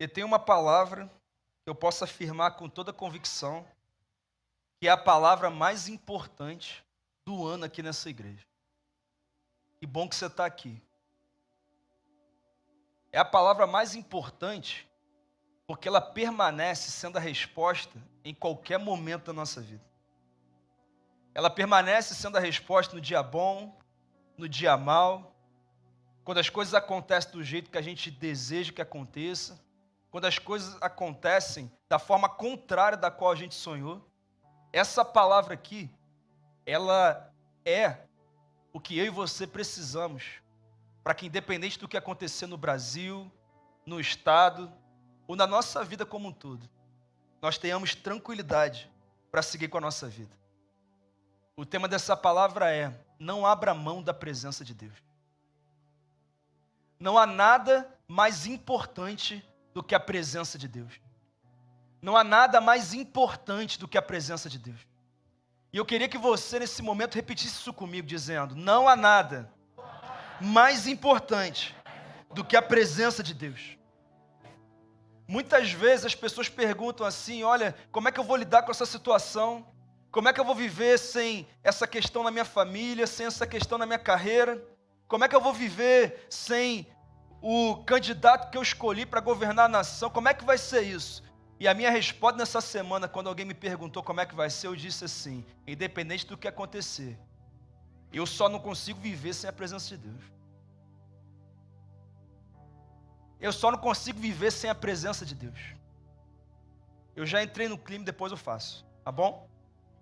Eu tenho uma palavra que eu posso afirmar com toda convicção, que é a palavra mais importante do ano aqui nessa igreja. Que bom que você está aqui. É a palavra mais importante porque ela permanece sendo a resposta em qualquer momento da nossa vida. Ela permanece sendo a resposta no dia bom, no dia mau, quando as coisas acontecem do jeito que a gente deseja que aconteça, quando as coisas acontecem da forma contrária da qual a gente sonhou. Essa palavra aqui, ela é o que eu e você precisamos para que, independente do que acontecer no Brasil, no Estado ou na nossa vida como um todo, nós tenhamos tranquilidade para seguir com a nossa vida. O tema dessa palavra é: não abra mão da presença de Deus. Não há nada mais importante do que a presença de Deus. Não há nada mais importante do que a presença de Deus. E eu queria que você, nesse momento, repetisse isso comigo, dizendo: não há nada mais importante do que a presença de Deus. Muitas vezes as pessoas perguntam assim: olha, como é que eu vou lidar com essa situação? Como é que eu vou viver sem essa questão na minha família, sem essa questão na minha carreira? Como é que eu vou viver sem o candidato que eu escolhi para governar a nação? Como é que vai ser isso? E a minha resposta nessa semana, quando alguém me perguntou como é que vai ser, eu disse assim: independente do que acontecer, eu só não consigo viver sem a presença de Deus. Eu só não consigo viver sem a presença de Deus. Eu já entrei no clima, depois eu faço, tá bom?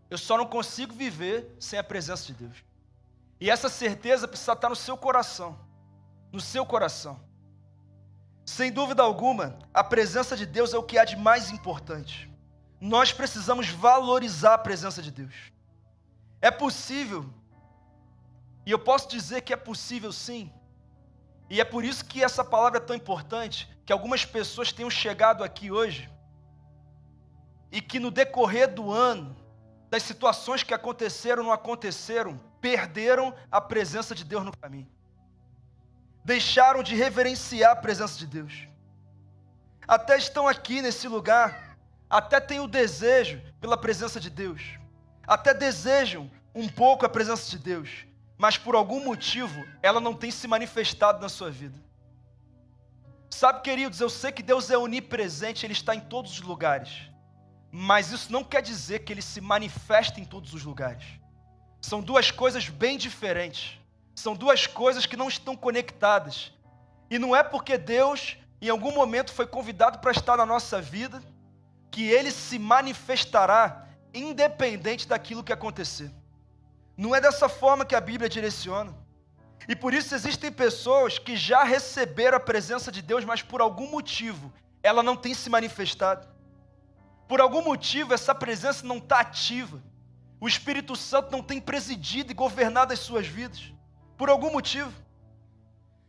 Eu só não consigo viver sem a presença de Deus. E essa certeza precisa estar no seu coração. No seu coração. Sem dúvida alguma, a presença de Deus é o que há de mais importante. Nós precisamos valorizar a presença de Deus. É possível, e eu posso dizer que é possível sim, e é por isso que essa palavra é tão importante, que algumas pessoas tenham chegado aqui hoje, e que no decorrer do ano, das situações que aconteceram ou não aconteceram, perderam a presença de Deus no caminho. Deixaram de reverenciar a presença de Deus. Até estão aqui nesse lugar, até têm o desejo pela presença de Deus, até desejam um pouco a presença de Deus, mas por algum motivo ela não tem se manifestado na sua vida. Sabe, queridos, eu sei que Deus é onipresente, Ele está em todos os lugares, mas isso não quer dizer que Ele se manifesta em todos os lugares. São duas coisas bem diferentes. São duas coisas que não estão conectadas. E não é porque Deus, em algum momento, foi convidado para estar na nossa vida, que Ele se manifestará independente daquilo que acontecer. Não é dessa forma que a Bíblia direciona. E por isso existem pessoas que já receberam a presença de Deus, mas por algum motivo ela não tem se manifestado. Por algum motivo essa presença não está ativa. O Espírito Santo não tem presidido e governado as suas vidas. Por algum motivo.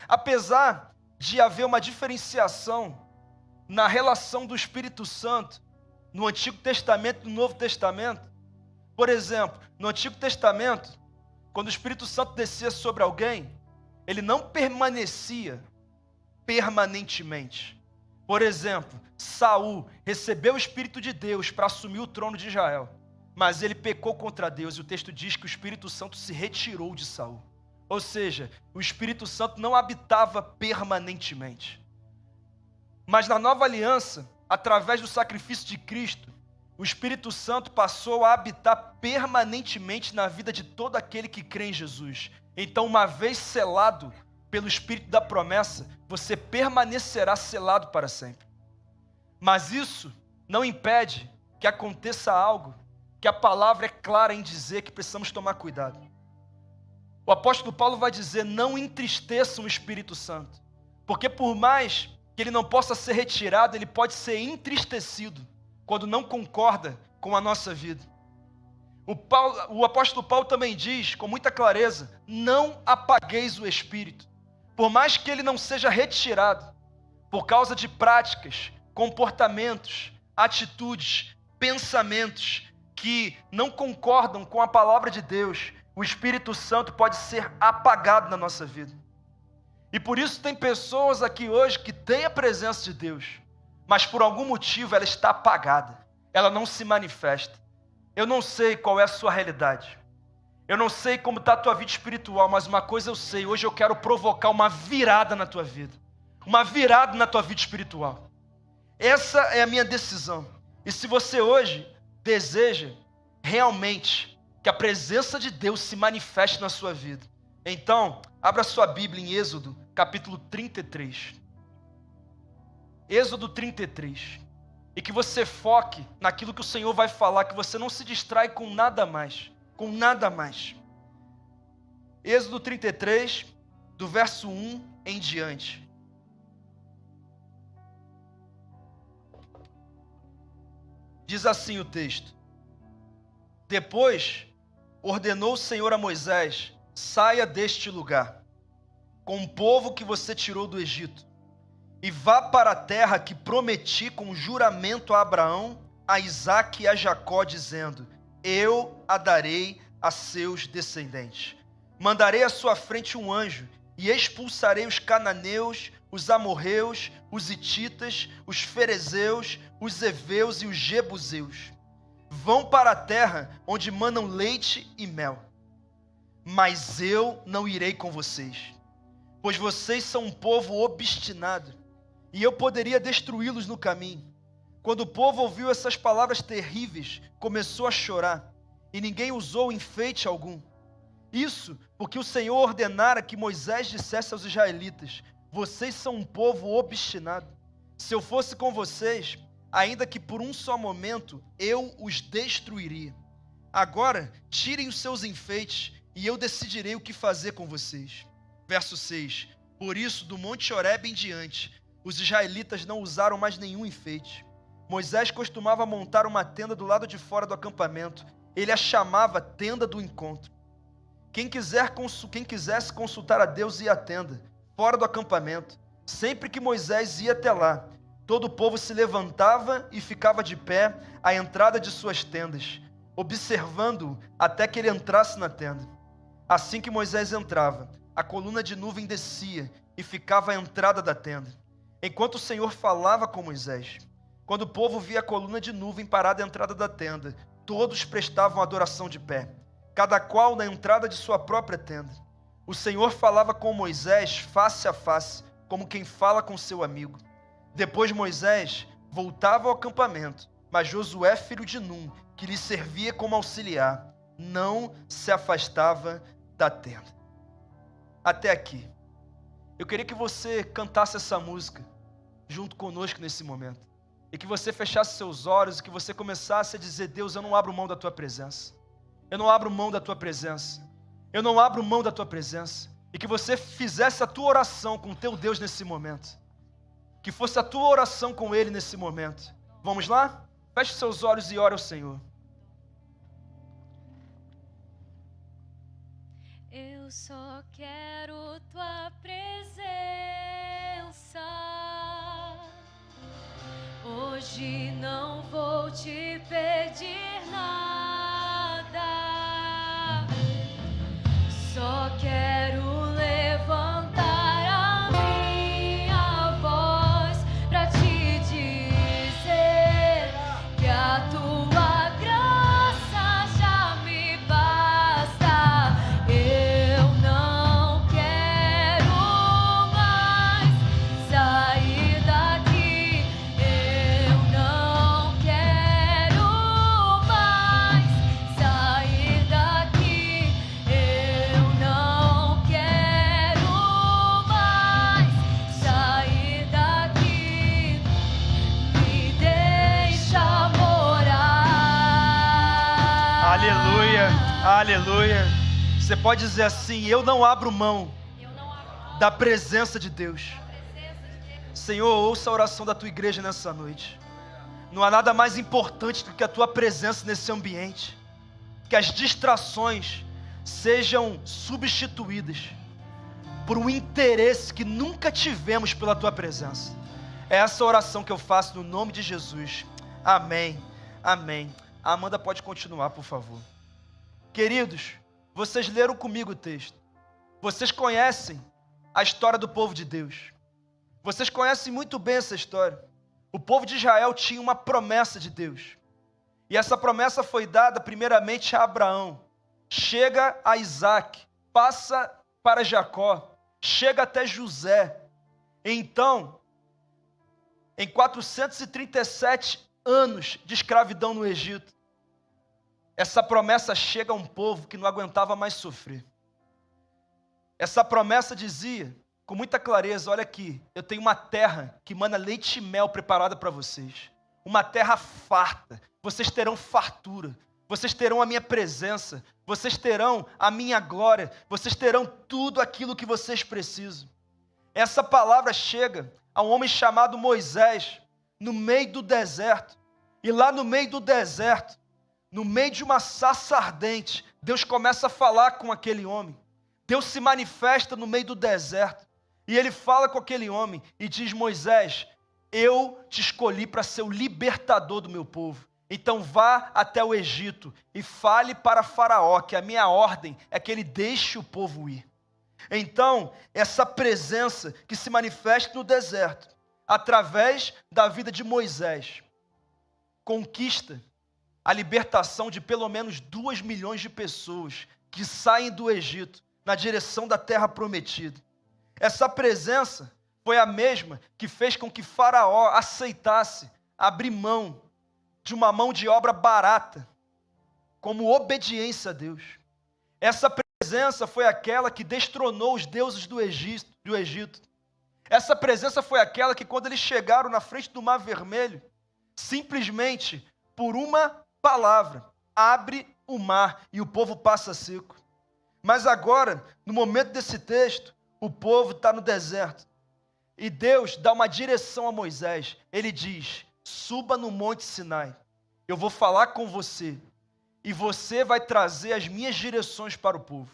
Apesar de haver uma diferenciação na relação do Espírito Santo no Antigo Testamento e no Novo Testamento. Por exemplo, no Antigo Testamento, quando o Espírito Santo descia sobre alguém, ele não permanecia permanentemente. Por exemplo, Saul recebeu o Espírito de Deus para assumir o trono de Israel, mas ele pecou contra Deus e o texto diz que o Espírito Santo se retirou de Saul. Ou seja, o Espírito Santo não habitava permanentemente. Mas na nova aliança, através do sacrifício de Cristo, o Espírito Santo passou a habitar permanentemente na vida de todo aquele que crê em Jesus. Então, uma vez selado pelo Espírito da promessa, você permanecerá selado para sempre. Mas isso não impede que aconteça algo que a palavra é clara em dizer que precisamos tomar cuidado. O apóstolo Paulo vai dizer: não entristeçam o Espírito Santo, porque por mais que ele não possa ser retirado, ele pode ser entristecido quando não concorda com a nossa vida. O apóstolo Paulo também diz com muita clareza: não apagueis o Espírito. Por mais que ele não seja retirado, por causa de práticas, comportamentos, atitudes, pensamentos que não concordam com a palavra de Deus, o Espírito Santo pode ser apagado na nossa vida. E por isso tem pessoas aqui hoje que têm a presença de Deus, mas por algum motivo ela está apagada, ela não se manifesta. Eu não sei qual é a sua realidade, eu não sei como está a tua vida espiritual, mas uma coisa eu sei, hoje eu quero provocar uma virada na tua vida, uma virada na tua vida espiritual. Essa é a minha decisão. E se você hoje deseja realmente que a presença de Deus se manifeste na sua vida, então abra sua Bíblia em Êxodo, capítulo 33. Êxodo 33. E que você foque naquilo que o Senhor vai falar, que você não se distrai com nada mais, com nada mais. Êxodo 33, do verso 1 em diante. Diz assim o texto: Depois ordenou o Senhor a Moisés: saia deste lugar, com o povo que você tirou do Egito, e vá para a terra que prometi com juramento a Abraão, a Isaque e a Jacó, dizendo: eu a darei a seus descendentes. Mandarei à sua frente um anjo, e expulsarei os cananeus, os amorreus, os hititas, os ferezeus, os heveus e os jebuseus. Vão para a terra onde manam leite e mel. Mas eu não irei com vocês, pois vocês são um povo obstinado, e eu poderia destruí-los no caminho. Quando o povo ouviu essas palavras terríveis, começou a chorar, e ninguém usou enfeite algum. Isso porque o Senhor ordenara que Moisés dissesse aos israelitas: vocês são um povo obstinado. Se eu fosse com vocês, ainda que por um só momento, eu os destruiria. Agora, tirem os seus enfeites, e eu decidirei o que fazer com vocês. Verso 6. Por isso, do Monte Horebe em diante, os israelitas não usaram mais nenhum enfeite. Moisés costumava montar uma tenda do lado de fora do acampamento. Ele a chamava tenda do encontro. Quem quisesse consultar a Deus ia à tenda, fora do acampamento. Sempre que Moisés ia até lá, todo o povo se levantava e ficava de pé à entrada de suas tendas, observando-o até que ele entrasse na tenda. Assim que Moisés entrava, a coluna de nuvem descia e ficava à entrada da tenda, enquanto o Senhor falava com Moisés. Quando o povo via a coluna de nuvem parada à entrada da tenda, todos prestavam adoração de pé, cada qual na entrada de sua própria tenda. O Senhor falava com Moisés face a face, como quem fala com seu amigo. Depois Moisés voltava ao acampamento, mas Josué, filho de Num, que lhe servia como auxiliar, não se afastava da tenda. Até aqui. Eu queria que você cantasse essa música junto conosco nesse momento. E que você fechasse seus olhos e que você começasse a dizer: Deus, eu não abro mão da tua presença. Eu não abro mão da tua presença. Eu não abro mão da tua presença. E que você fizesse a tua oração com o teu Deus nesse momento. Que fosse a tua oração com Ele nesse momento. Vamos lá? Feche seus olhos e ore ao Senhor. Eu só quero tua presença. Hoje não vou te pedir nada. Só quero levantar a minha voz pra te dizer que a tua graça já me basta. Eu não quero mais sair daqui. Eu não quero mais sair daqui. Eu não quero mais sair daqui. Me deixa morar. Aleluia, aleluia. Você pode dizer assim: eu não abro mão da presença de Deus. Senhor, ouça a oração da tua igreja nessa noite. Não há nada mais importante do que a tua presença nesse ambiente. Que as distrações sejam substituídas por um interesse que nunca tivemos pela tua presença. É essa oração que eu faço no nome de Jesus. Amém, amém. A Amanda pode continuar, por favor. Queridos, vocês leram comigo o texto. Vocês conhecem a história do povo de Deus. Vocês conhecem muito bem essa história. O povo de Israel tinha uma promessa de Deus. E essa promessa foi dada primeiramente a Abraão. Chega a Isaac, passa para Jacó, chega até José. Então, em 437 anos de escravidão no Egito, essa promessa chega a um povo que não aguentava mais sofrer. Essa promessa dizia, com muita clareza, olha aqui, eu tenho uma terra que mana leite e mel preparada para vocês. Uma terra farta, vocês terão fartura, vocês terão a minha presença, vocês terão a minha glória, vocês terão tudo aquilo que vocês precisam. Essa palavra chega a um homem chamado Moisés, no meio do deserto. E lá no meio do deserto, no meio de uma sarça ardente, Deus começa a falar com aquele homem. Deus se manifesta no meio do deserto. E ele fala com aquele homem e diz: Moisés, eu te escolhi para ser o libertador do meu povo. Então vá até o Egito e fale para Faraó que a minha ordem é que ele deixe o povo ir. Então, essa presença que se manifesta no deserto, através da vida de Moisés, conquista a libertação de pelo menos 2 milhões de pessoas que saem do Egito na direção da terra prometida. Essa presença foi a mesma que fez com que Faraó aceitasse abrir mão de uma mão de obra barata, como obediência a Deus. Essa presença foi aquela que destronou os deuses do Egito. Essa presença foi aquela que, quando eles chegaram na frente do Mar Vermelho, simplesmente por uma palavra, abre o mar e o povo passa seco. Mas agora, no momento desse texto, o povo está no deserto. E Deus dá uma direção a Moisés. Ele diz: suba no Monte Sinai, eu vou falar com você, e você vai trazer as minhas direções para o povo.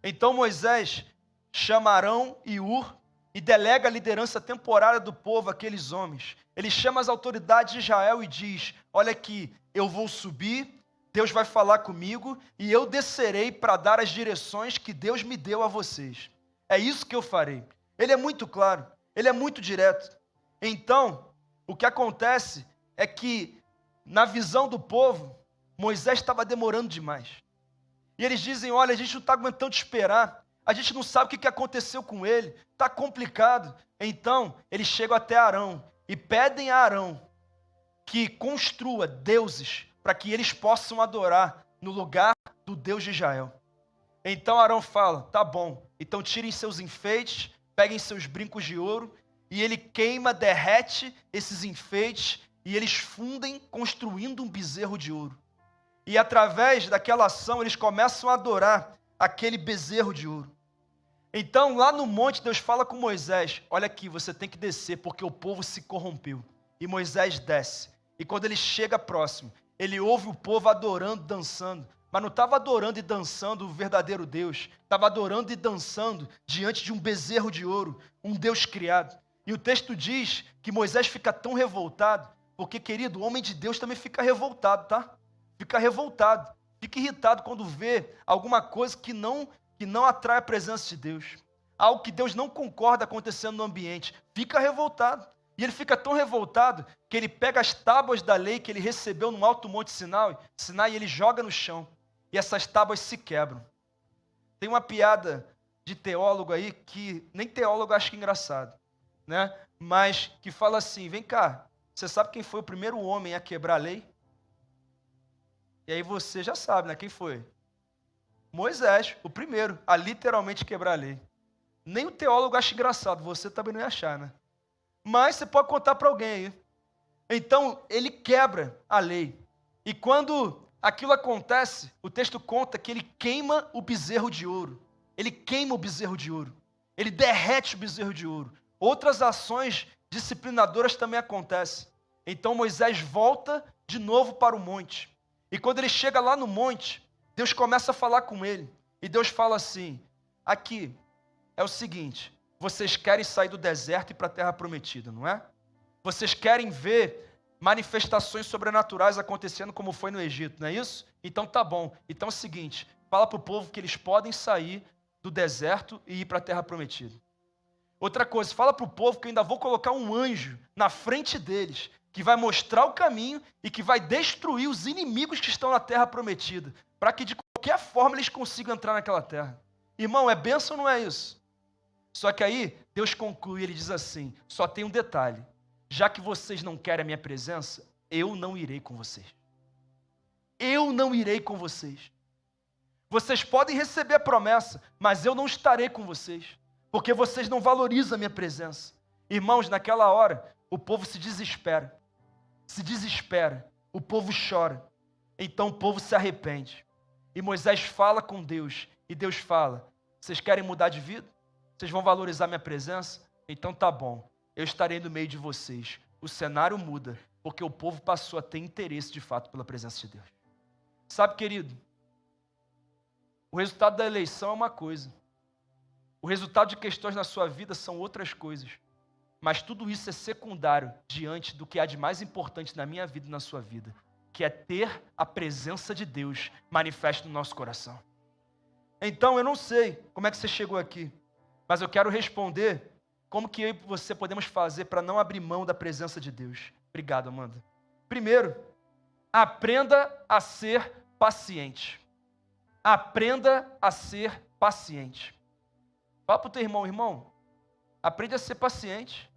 Então Moisés chama Arão e Hur e delega a liderança temporária do povo àqueles homens. Ele chama as autoridades de Israel e diz: olha aqui, eu vou subir, Deus vai falar comigo e eu descerei para dar as direções que Deus me deu a vocês. É isso que eu farei. Ele é muito claro, ele é muito direto. Então, o que acontece é que, na visão do povo, Moisés estava demorando demais. E eles dizem: olha, a gente não está aguentando esperar, a gente não sabe o que aconteceu com ele, está complicado. Então, eles chegam até Arão e pedem a Arão que construa deuses para que eles possam adorar no lugar do Deus de Israel. Então Arão fala: tá bom, então tirem seus enfeites, peguem seus brincos de ouro, e ele queima, derrete esses enfeites, e eles fundem construindo um bezerro de ouro. E através daquela ação, eles começam a adorar aquele bezerro de ouro. Então, lá no monte, Deus fala com Moisés: olha aqui, você tem que descer, porque o povo se corrompeu. E Moisés desce. E quando ele chega próximo, ele ouve o povo adorando, dançando. Mas não estava adorando e dançando o verdadeiro Deus. Estava adorando e dançando diante de um bezerro de ouro, um Deus criado. E o texto diz que Moisés fica tão revoltado, porque, querido, o homem de Deus também fica revoltado, tá? Fica revoltado, fica irritado quando vê alguma coisa que não atrai a presença de Deus. Algo que Deus não concorda acontecendo no ambiente. Fica revoltado. E ele fica tão revoltado que ele pega as tábuas da lei que ele recebeu no alto monte Sinai e ele joga no chão. E essas tábuas se quebram. Tem uma piada de teólogo aí que nem teólogo acha engraçado, né? Mas que fala assim: vem cá, você sabe quem foi o primeiro homem a quebrar a lei? E aí você já sabe, né? Quem foi? Moisés, o primeiro a literalmente quebrar a lei. Nem o teólogo acha engraçado, você também não ia achar, né? Mas você pode contar para alguém aí. Então, ele quebra a lei. E quando aquilo acontece, o texto conta que ele queima o bezerro de ouro. Ele queima o bezerro de ouro. Ele derrete o bezerro de ouro. Outras ações disciplinadoras também acontecem. Então, Moisés volta de novo para o monte. E quando ele chega lá no monte, Deus começa a falar com ele. E Deus fala assim: aqui é o seguinte, vocês querem sair do deserto e ir para a terra prometida, não é? Vocês querem ver manifestações sobrenaturais acontecendo como foi no Egito, não é isso? Então tá bom. Então é o seguinte, fala para o povo que eles podem sair do deserto e ir para a terra prometida. Outra coisa, fala para o povo que eu ainda vou colocar um anjo na frente deles, que vai mostrar o caminho e que vai destruir os inimigos que estão na terra prometida, para que de qualquer forma eles consigam entrar naquela terra. Irmão, é bênção ou não é isso? Só que aí, Deus conclui, ele diz assim, só tem um detalhe, já que vocês não querem a minha presença, eu não irei com vocês. Eu não irei com vocês. Vocês podem receber a promessa, mas eu não estarei com vocês, porque vocês não valorizam a minha presença. Irmãos, naquela hora, o povo se desespera, o povo chora, então o povo se arrepende. E Moisés fala com Deus, e Deus fala, vocês querem mudar de vida? Vocês vão valorizar minha presença? Então tá bom, eu estarei no meio de vocês. O cenário muda, porque o povo passou a ter interesse de fato pela presença de Deus. Sabe, querido, o resultado da eleição é uma coisa, o resultado de questões na sua vida são outras coisas, mas tudo isso é secundário diante do que há de mais importante na minha vida e na sua vida, que é ter a presença de Deus manifesta no nosso coração. Então, eu não sei como é que você chegou aqui, mas eu quero responder como que eu e você podemos fazer para não abrir mão da presença de Deus. Obrigado, Amanda. Primeiro, aprenda a ser paciente. Aprenda a ser paciente. Fala para o teu irmão, aprende a ser paciente.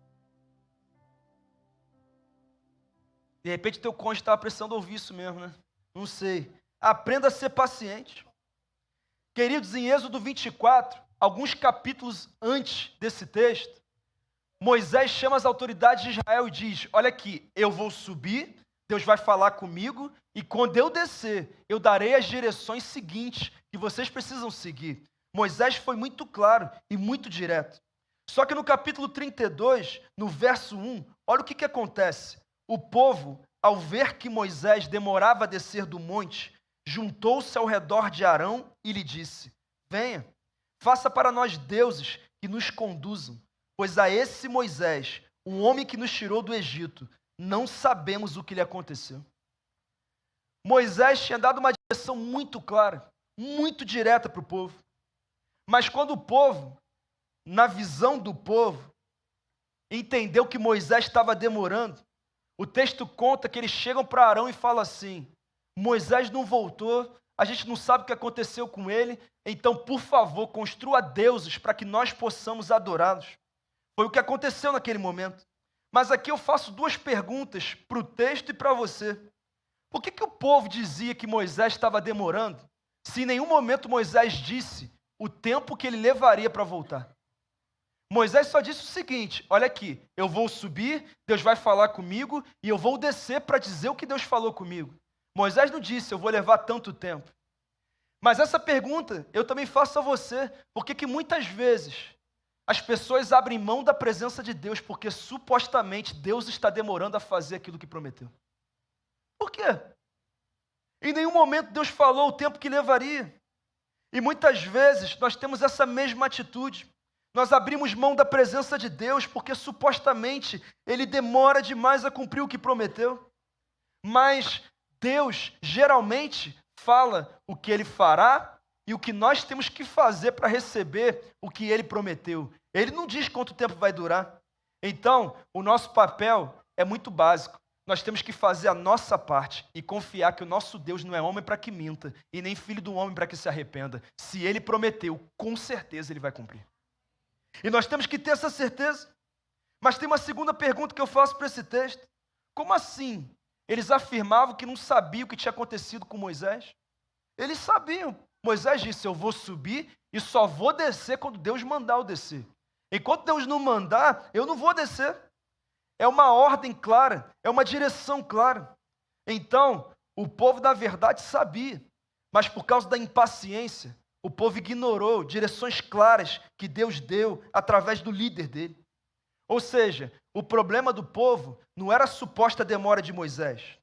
De repente teu cônjuge estava precisando ouvir isso mesmo, né? Não sei. Aprenda a ser paciente. Queridos, em Êxodo 24, alguns capítulos antes desse texto, Moisés chama as autoridades de Israel e diz, olha aqui, eu vou subir, Deus vai falar comigo, e quando eu descer, eu darei as direções seguintes que vocês precisam seguir. Moisés foi muito claro e muito direto. Só que no capítulo 32, no verso 1, olha o que acontece. O povo, ao ver que Moisés demorava a descer do monte, juntou-se ao redor de Arão e lhe disse, venha, faça para nós deuses que nos conduzam, pois a esse Moisés, o homem que nos tirou do Egito, não sabemos o que lhe aconteceu. Moisés tinha dado uma direção muito clara, muito direta para o povo. Mas quando o povo, na visão do povo, entendeu que Moisés estava demorando, o texto conta que eles chegam para Arão e falam assim, Moisés não voltou, a gente não sabe o que aconteceu com ele, então, por favor, construa deuses para que nós possamos adorá-los. Foi o que aconteceu naquele momento. Mas aqui eu faço duas perguntas para o texto e para você. Por que o povo dizia que Moisés estava demorando, se em nenhum momento Moisés disse o tempo que ele levaria para voltar? Moisés só disse o seguinte, olha aqui, eu vou subir, Deus vai falar comigo, e eu vou descer para dizer o que Deus falou comigo. Moisés não disse, eu vou levar tanto tempo. Mas essa pergunta eu também faço a você, porque que muitas vezes as pessoas abrem mão da presença de Deus porque supostamente Deus está demorando a fazer aquilo que prometeu. Por quê? Em nenhum momento Deus falou o tempo que levaria. E muitas vezes nós temos essa mesma atitude. Nós abrimos mão da presença de Deus porque supostamente Ele demora demais a cumprir o que prometeu. Mas Deus geralmente fala o que Ele fará e o que nós temos que fazer para receber o que Ele prometeu. Ele não diz quanto tempo vai durar. Então, o nosso papel é muito básico. Nós temos que fazer a nossa parte e confiar que o nosso Deus não é homem para que minta e nem filho do homem para que se arrependa. Se Ele prometeu, com certeza Ele vai cumprir. E nós temos que ter essa certeza. Mas tem uma segunda pergunta que eu faço para esse texto. Como assim? Eles afirmavam que não sabiam o que tinha acontecido com Moisés? Eles sabiam. Moisés disse, eu vou subir e só vou descer quando Deus mandar eu descer. Enquanto Deus não mandar, eu não vou descer. É uma ordem clara, é uma direção clara. Então, o povo, na verdade, sabia. Mas por causa da impaciência, o povo ignorou direções claras que Deus deu através do líder dele. Ou seja, o problema do povo não era a suposta demora de Moisés.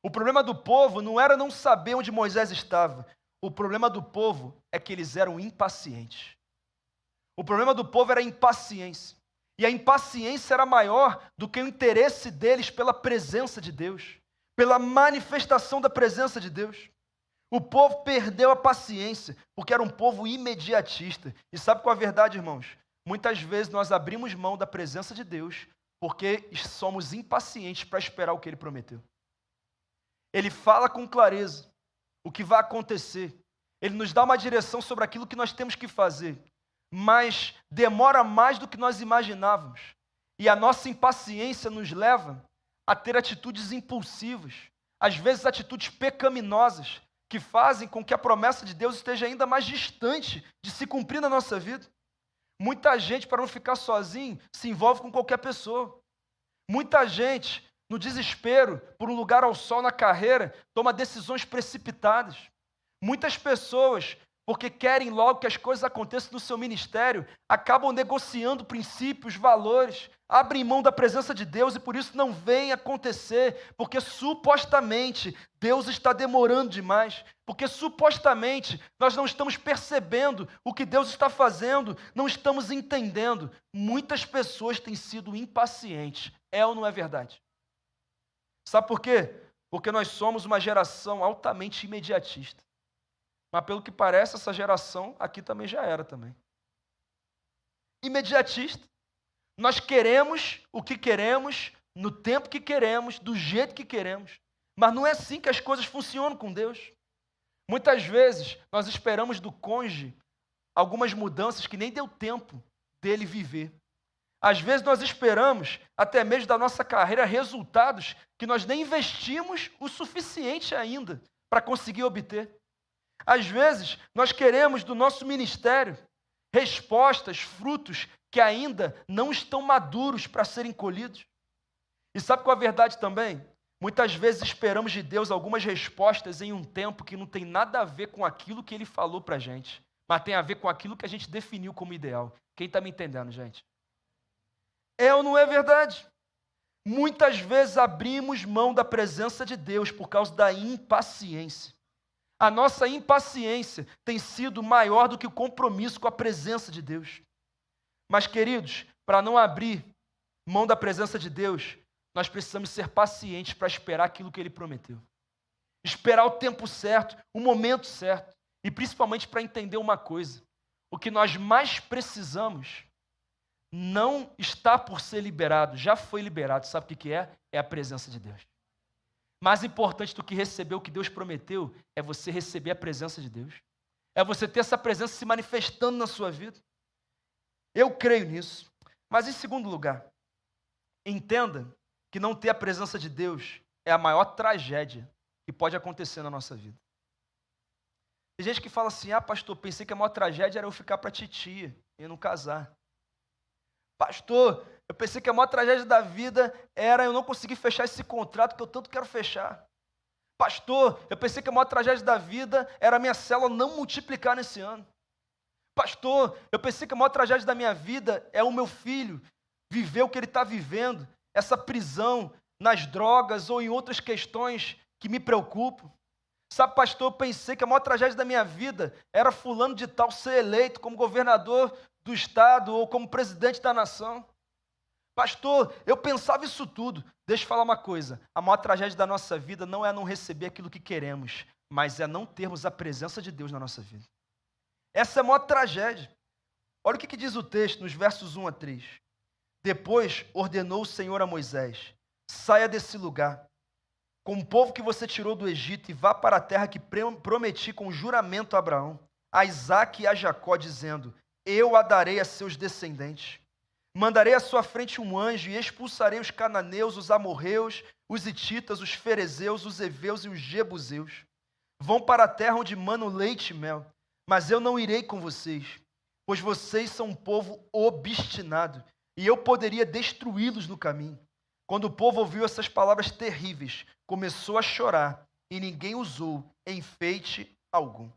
O problema do povo não era não saber onde Moisés estava. O problema do povo é que eles eram impacientes. O problema do povo era a impaciência. E a impaciência era maior do que o interesse deles pela presença de Deus, pela manifestação da presença de Deus. O povo perdeu a paciência, porque era um povo imediatista. E sabe qual é a verdade, irmãos? Muitas vezes nós abrimos mão da presença de Deus porque somos impacientes para esperar o que Ele prometeu. Ele fala com clareza o que vai acontecer. Ele nos dá uma direção sobre aquilo que nós temos que fazer, mas demora mais do que nós imaginávamos. E a nossa impaciência nos leva a ter atitudes impulsivas, às vezes atitudes pecaminosas, que fazem com que a promessa de Deus esteja ainda mais distante de se cumprir na nossa vida. Muita gente, para não ficar sozinho, se envolve com qualquer pessoa. Muita gente, no desespero, por um lugar ao sol na carreira, toma decisões precipitadas. Muitas pessoas, porque querem logo que as coisas aconteçam no seu ministério, acabam negociando princípios, valores, abrem mão da presença de Deus e por isso não vem acontecer, porque supostamente Deus está demorando demais, porque supostamente nós não estamos percebendo o que Deus está fazendo, não estamos entendendo. Muitas pessoas têm sido impacientes, é ou não é verdade? Sabe por quê? Porque nós somos uma geração altamente imediatista. Mas pelo que parece, essa geração aqui também já era também. Imediatista. Nós queremos o que queremos, no tempo que queremos, do jeito que queremos. Mas não é assim que as coisas funcionam com Deus. Muitas vezes nós esperamos do cônjuge algumas mudanças que nem deu tempo dele viver. Às vezes nós esperamos, até mesmo da nossa carreira, resultados que nós nem investimos o suficiente ainda para conseguir obter. Às vezes, nós queremos do nosso ministério respostas, frutos que ainda não estão maduros para serem colhidos. E sabe qual é a verdade também? Muitas vezes esperamos de Deus algumas respostas em um tempo que não tem nada a ver com aquilo que Ele falou para a gente, mas tem a ver com aquilo que a gente definiu como ideal. Quem está me entendendo, gente? É ou não é verdade? Muitas vezes abrimos mão da presença de Deus por causa da impaciência. A nossa impaciência tem sido maior do que o compromisso com a presença de Deus. Mas, queridos, para não abrir mão da presença de Deus, nós precisamos ser pacientes para esperar aquilo que Ele prometeu. Esperar o tempo certo, o momento certo. E principalmente para entender uma coisa. O que nós mais precisamos não está por ser liberado, já foi liberado. Sabe o que é? É a presença de Deus. Mais importante do que receber o que Deus prometeu é você receber a presença de Deus. É você ter essa presença se manifestando na sua vida. Eu creio nisso. Mas em segundo lugar, entenda que não ter a presença de Deus é a maior tragédia que pode acontecer na nossa vida. Tem gente que fala assim, pastor, pensei que a maior tragédia era eu ficar para titia e não casar. Pastor, eu pensei que a maior tragédia da vida era eu não conseguir fechar esse contrato que eu tanto quero fechar. Pastor, eu pensei que a maior tragédia da vida era a minha célula não multiplicar nesse ano. Pastor, eu pensei que a maior tragédia da minha vida é o meu filho viver o que ele está vivendo, essa prisão nas drogas ou em outras questões que me preocupam. Sabe, pastor, eu pensei que a maior tragédia da minha vida era fulano de tal ser eleito como governador do estado ou como presidente da nação. Pastor, eu pensava isso tudo. Deixa eu falar uma coisa. A maior tragédia da nossa vida não é não receber aquilo que queremos, mas é não termos a presença de Deus na nossa vida. Essa é a maior tragédia. Olha o que diz o texto nos versos 1 a 3. Depois ordenou o Senhor a Moisés, saia desse lugar, com o povo que você tirou do Egito e vá para a terra que prometi com juramento a Abraão, a Isaque e a Jacó, dizendo, eu a darei a seus descendentes. Mandarei à sua frente um anjo e expulsarei os cananeus, os amorreus, os hititas, os ferezeus, os heveus e os jebuseus. Vão para a terra onde mana o leite e mel, mas eu não irei com vocês, pois vocês são um povo obstinado, e eu poderia destruí-los no caminho. Quando o povo ouviu essas palavras terríveis, começou a chorar, e ninguém usou enfeite algum.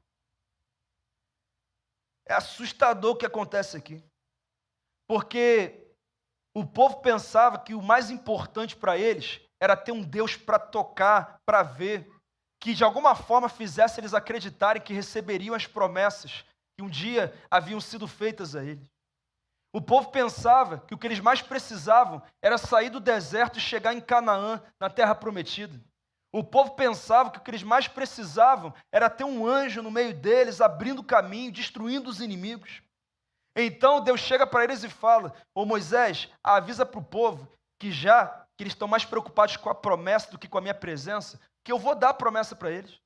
É assustador o que acontece aqui. Porque o povo pensava que o mais importante para eles era ter um Deus para tocar, para ver, que de alguma forma fizesse eles acreditarem que receberiam as promessas que um dia haviam sido feitas a eles. O povo pensava que o que eles mais precisavam era sair do deserto e chegar em Canaã, na terra prometida. O povo pensava que o que eles mais precisavam era ter um anjo no meio deles, abrindo o caminho, destruindo os inimigos. Então Deus chega para eles e fala: ô Moisés, avisa para o povo que eles estão mais preocupados com a promessa do que com a minha presença, que eu vou dar a promessa para eles.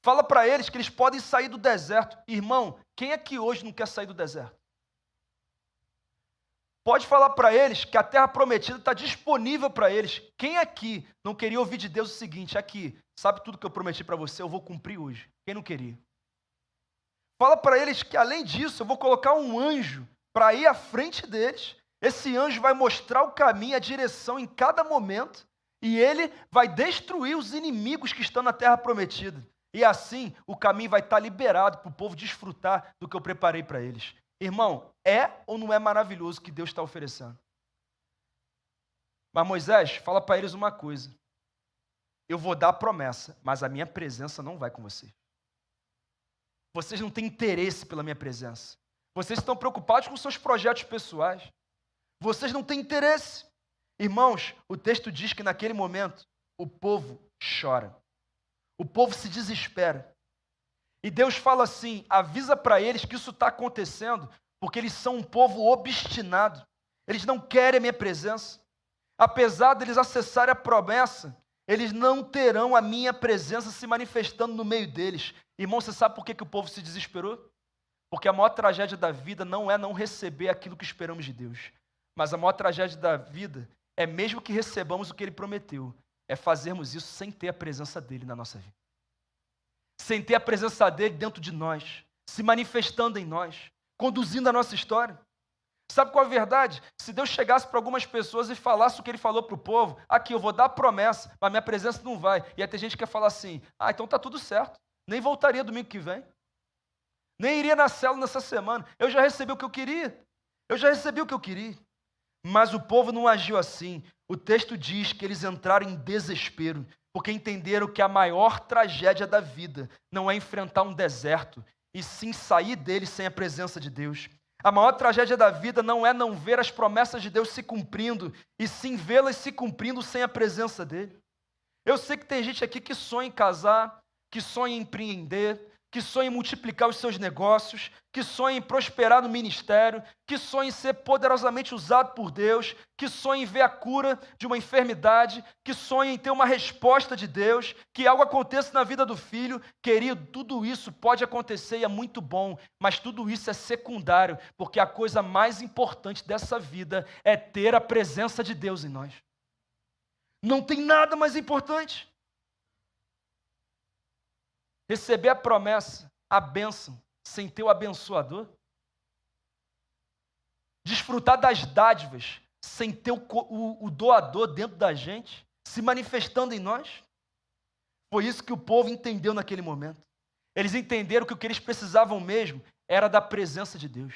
Fala para eles que eles podem sair do deserto. Irmão, quem é que hoje não quer sair do deserto? Pode falar para eles que a terra prometida está disponível para eles. Quem aqui não queria ouvir de Deus o seguinte: aqui, sabe tudo que eu prometi para você, eu vou cumprir hoje. Quem não queria? Fala para eles que além disso, eu vou colocar um anjo para ir à frente deles. Esse anjo vai mostrar o caminho, a direção em cada momento, e ele vai destruir os inimigos que estão na terra prometida. E assim, o caminho vai estar liberado para o povo desfrutar do que eu preparei para eles. Irmão, é ou não é maravilhoso o que Deus está oferecendo? Mas Moisés, fala para eles uma coisa: eu vou dar a promessa, mas a minha presença não vai com vocês. Vocês não têm interesse pela minha presença. Vocês estão preocupados com seus projetos pessoais. Vocês não têm interesse. Irmãos, o texto diz que naquele momento o povo chora. O povo se desespera. E Deus fala assim: avisa para eles que isso está acontecendo porque eles são um povo obstinado. Eles não querem a minha presença. Apesar deles acessarem a promessa, eles não terão a minha presença se manifestando no meio deles. Irmão, você sabe por que o povo se desesperou? Porque a maior tragédia da vida não é não receber aquilo que esperamos de Deus. Mas a maior tragédia da vida é mesmo que recebamos o que Ele prometeu, é fazermos isso sem ter a presença dEle na nossa vida. Sem ter a presença dEle dentro de nós, se manifestando em nós, conduzindo a nossa história. Sabe qual é a verdade? Se Deus chegasse para algumas pessoas e falasse o que Ele falou para o povo: aqui, eu vou dar a promessa, mas minha presença não vai. E aí tem gente que quer falar assim: então está tudo certo. Nem voltaria domingo que vem. Nem iria na célula nessa semana. Eu já recebi o que eu queria. Mas o povo não agiu assim. O texto diz que eles entraram em desespero, porque entenderam que a maior tragédia da vida não é enfrentar um deserto, e sim sair dele sem a presença de Deus. A maior tragédia da vida não é não ver as promessas de Deus se cumprindo, e sim vê-las se cumprindo sem a presença dele. Eu sei que tem gente aqui que sonha em casar, que sonha em empreender, que sonha em multiplicar os seus negócios, que sonha em prosperar no ministério, que sonha em ser poderosamente usado por Deus, que sonha em ver a cura de uma enfermidade, que sonha em ter uma resposta de Deus, que algo aconteça na vida do filho. Querido, tudo isso pode acontecer e é muito bom, mas tudo isso é secundário, porque a coisa mais importante dessa vida é ter a presença de Deus em nós. Não tem nada mais importante. Receber a promessa, a bênção, sem ter o abençoador. Desfrutar das dádivas, sem ter o doador dentro da gente, se manifestando em nós. Foi isso que o povo entendeu naquele momento. Eles entenderam que o que eles precisavam mesmo era da presença de Deus.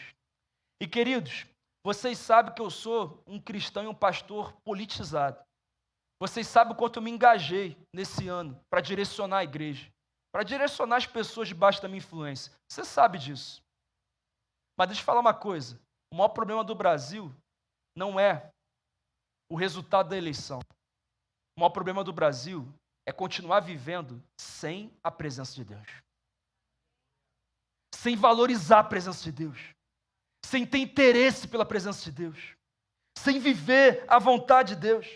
E queridos, vocês sabem que eu sou um cristão e um pastor politizado. Vocês sabem o quanto eu me engajei nesse ano para direcionar a igreja, para direcionar as pessoas debaixo da minha influência. Você sabe disso. Mas deixa eu falar uma coisa. O maior problema do Brasil não é o resultado da eleição. O maior problema do Brasil é continuar vivendo sem a presença de Deus. Sem valorizar a presença de Deus. Sem ter interesse pela presença de Deus. Sem viver a vontade de Deus.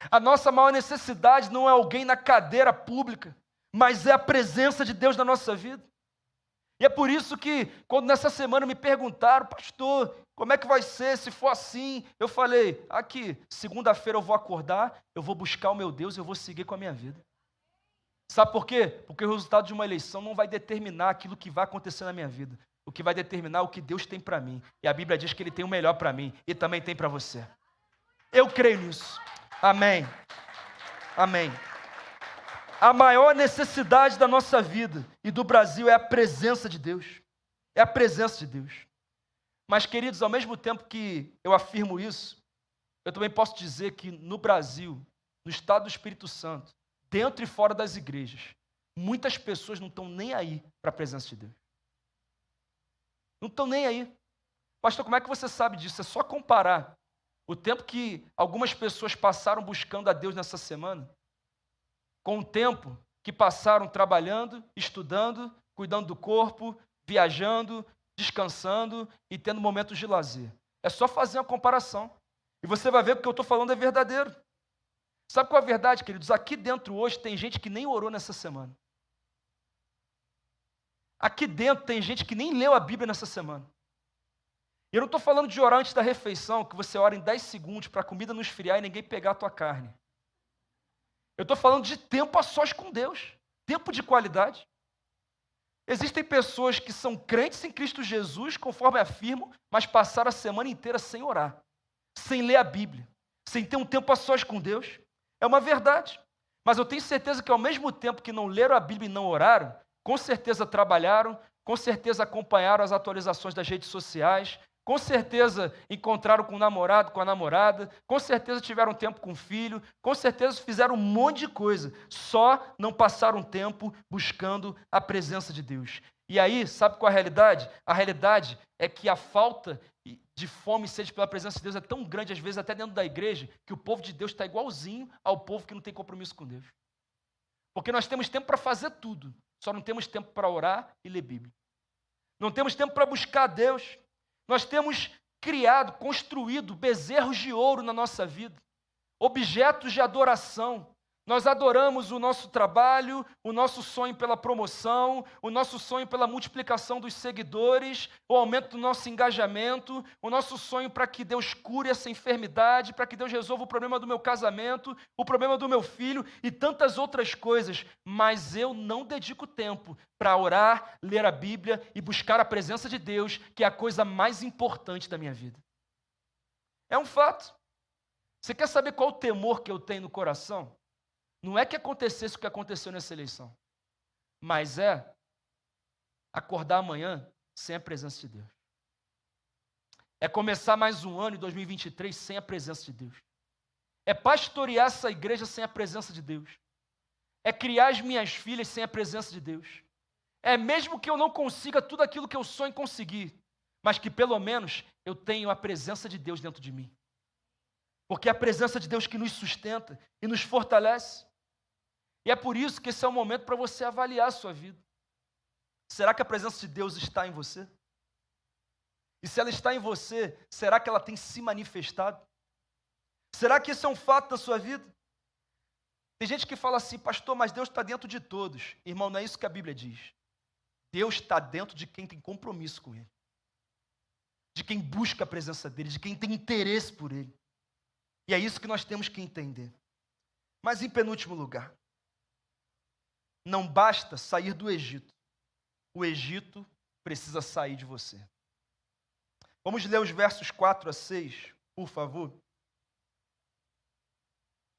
A nossa maior necessidade não é alguém na cadeira pública, mas é a presença de Deus na nossa vida. E é por isso que, quando nessa semana me perguntaram: pastor, como é que vai ser se for assim? Eu falei: aqui, segunda-feira eu vou acordar, eu vou buscar o meu Deus e eu vou seguir com a minha vida. Sabe por quê? Porque o resultado de uma eleição não vai determinar aquilo que vai acontecer na minha vida. O que vai determinar é o que Deus tem para mim. E a Bíblia diz que Ele tem o melhor para mim e também tem para você. Eu creio nisso. Amém. Amém. A maior necessidade da nossa vida e do Brasil é a presença de Deus. É a presença de Deus. Mas, queridos, ao mesmo tempo que eu afirmo isso, eu também posso dizer que no Brasil, no estado do Espírito Santo, dentro e fora das igrejas, muitas pessoas não estão nem aí para a presença de Deus. Não estão nem aí. Pastor, como é que você sabe disso? É só comparar o tempo que algumas pessoas passaram buscando a Deus nessa semana com o tempo que passaram trabalhando, estudando, cuidando do corpo, viajando, descansando e tendo momentos de lazer. É só fazer uma comparação. E você vai ver que o que eu estou falando é verdadeiro. Sabe qual é a verdade, queridos? Aqui dentro hoje tem gente que nem orou nessa semana. Aqui dentro tem gente que nem leu a Bíblia nessa semana. E eu não estou falando de orar antes da refeição, que você ora em 10 segundos para a comida não esfriar e ninguém pegar a tua carne. Eu estou falando de tempo a sós com Deus. Tempo de qualidade. Existem pessoas que são crentes em Cristo Jesus, conforme afirmo, mas passaram a semana inteira sem orar, sem ler a Bíblia, sem ter um tempo a sós com Deus. É uma verdade. Mas eu tenho certeza que ao mesmo tempo que não leram a Bíblia e não oraram, com certeza trabalharam, com certeza acompanharam as atualizações das redes sociais, com certeza encontraram com o namorado, com a namorada, com certeza tiveram tempo com o filho, com certeza fizeram um monte de coisa, só não passaram tempo buscando a presença de Deus. E aí, sabe qual é a realidade? A realidade é que a falta de fome e sede pela presença de Deus é tão grande, às vezes até dentro da igreja, que o povo de Deus está igualzinho ao povo que não tem compromisso com Deus. Porque nós temos tempo para fazer tudo, só não temos tempo para orar e ler Bíblia. Não temos tempo para buscar a Deus. Nós temos criado, construído bezerros de ouro na nossa vida, objetos de adoração. Nós adoramos o nosso trabalho, o nosso sonho pela promoção, o nosso sonho pela multiplicação dos seguidores, o aumento do nosso engajamento, o nosso sonho para que Deus cure essa enfermidade, para que Deus resolva o problema do meu casamento, o problema do meu filho e tantas outras coisas. Mas eu não dedico tempo para orar, ler a Bíblia e buscar a presença de Deus, que é a coisa mais importante da minha vida. É um fato. Você quer saber qual o temor que eu tenho no coração? Não é que acontecesse o que aconteceu nessa eleição, mas é acordar amanhã sem a presença de Deus. É começar mais um ano em 2023 sem a presença de Deus. É pastorear essa igreja sem a presença de Deus. É criar as minhas filhas sem a presença de Deus. É mesmo que eu não consiga tudo aquilo que eu sonho conseguir, mas que pelo menos eu tenho a presença de Deus dentro de mim. Porque é a presença de Deus que nos sustenta e nos fortalece. E é por isso que esse é o momento para você avaliar a sua vida. Será que a presença de Deus está em você? E se ela está em você, será que ela tem se manifestado? Será que isso é um fato da sua vida? Tem gente que fala assim, pastor, mas Deus está dentro de todos. Irmão, não é isso que a Bíblia diz. Deus está dentro de quem tem compromisso com Ele. De quem busca a presença dEle, de quem tem interesse por Ele. E é isso que nós temos que entender. Mas em penúltimo lugar, não basta sair do Egito. O Egito precisa sair de você. Vamos ler os versos 4 a 6, por favor.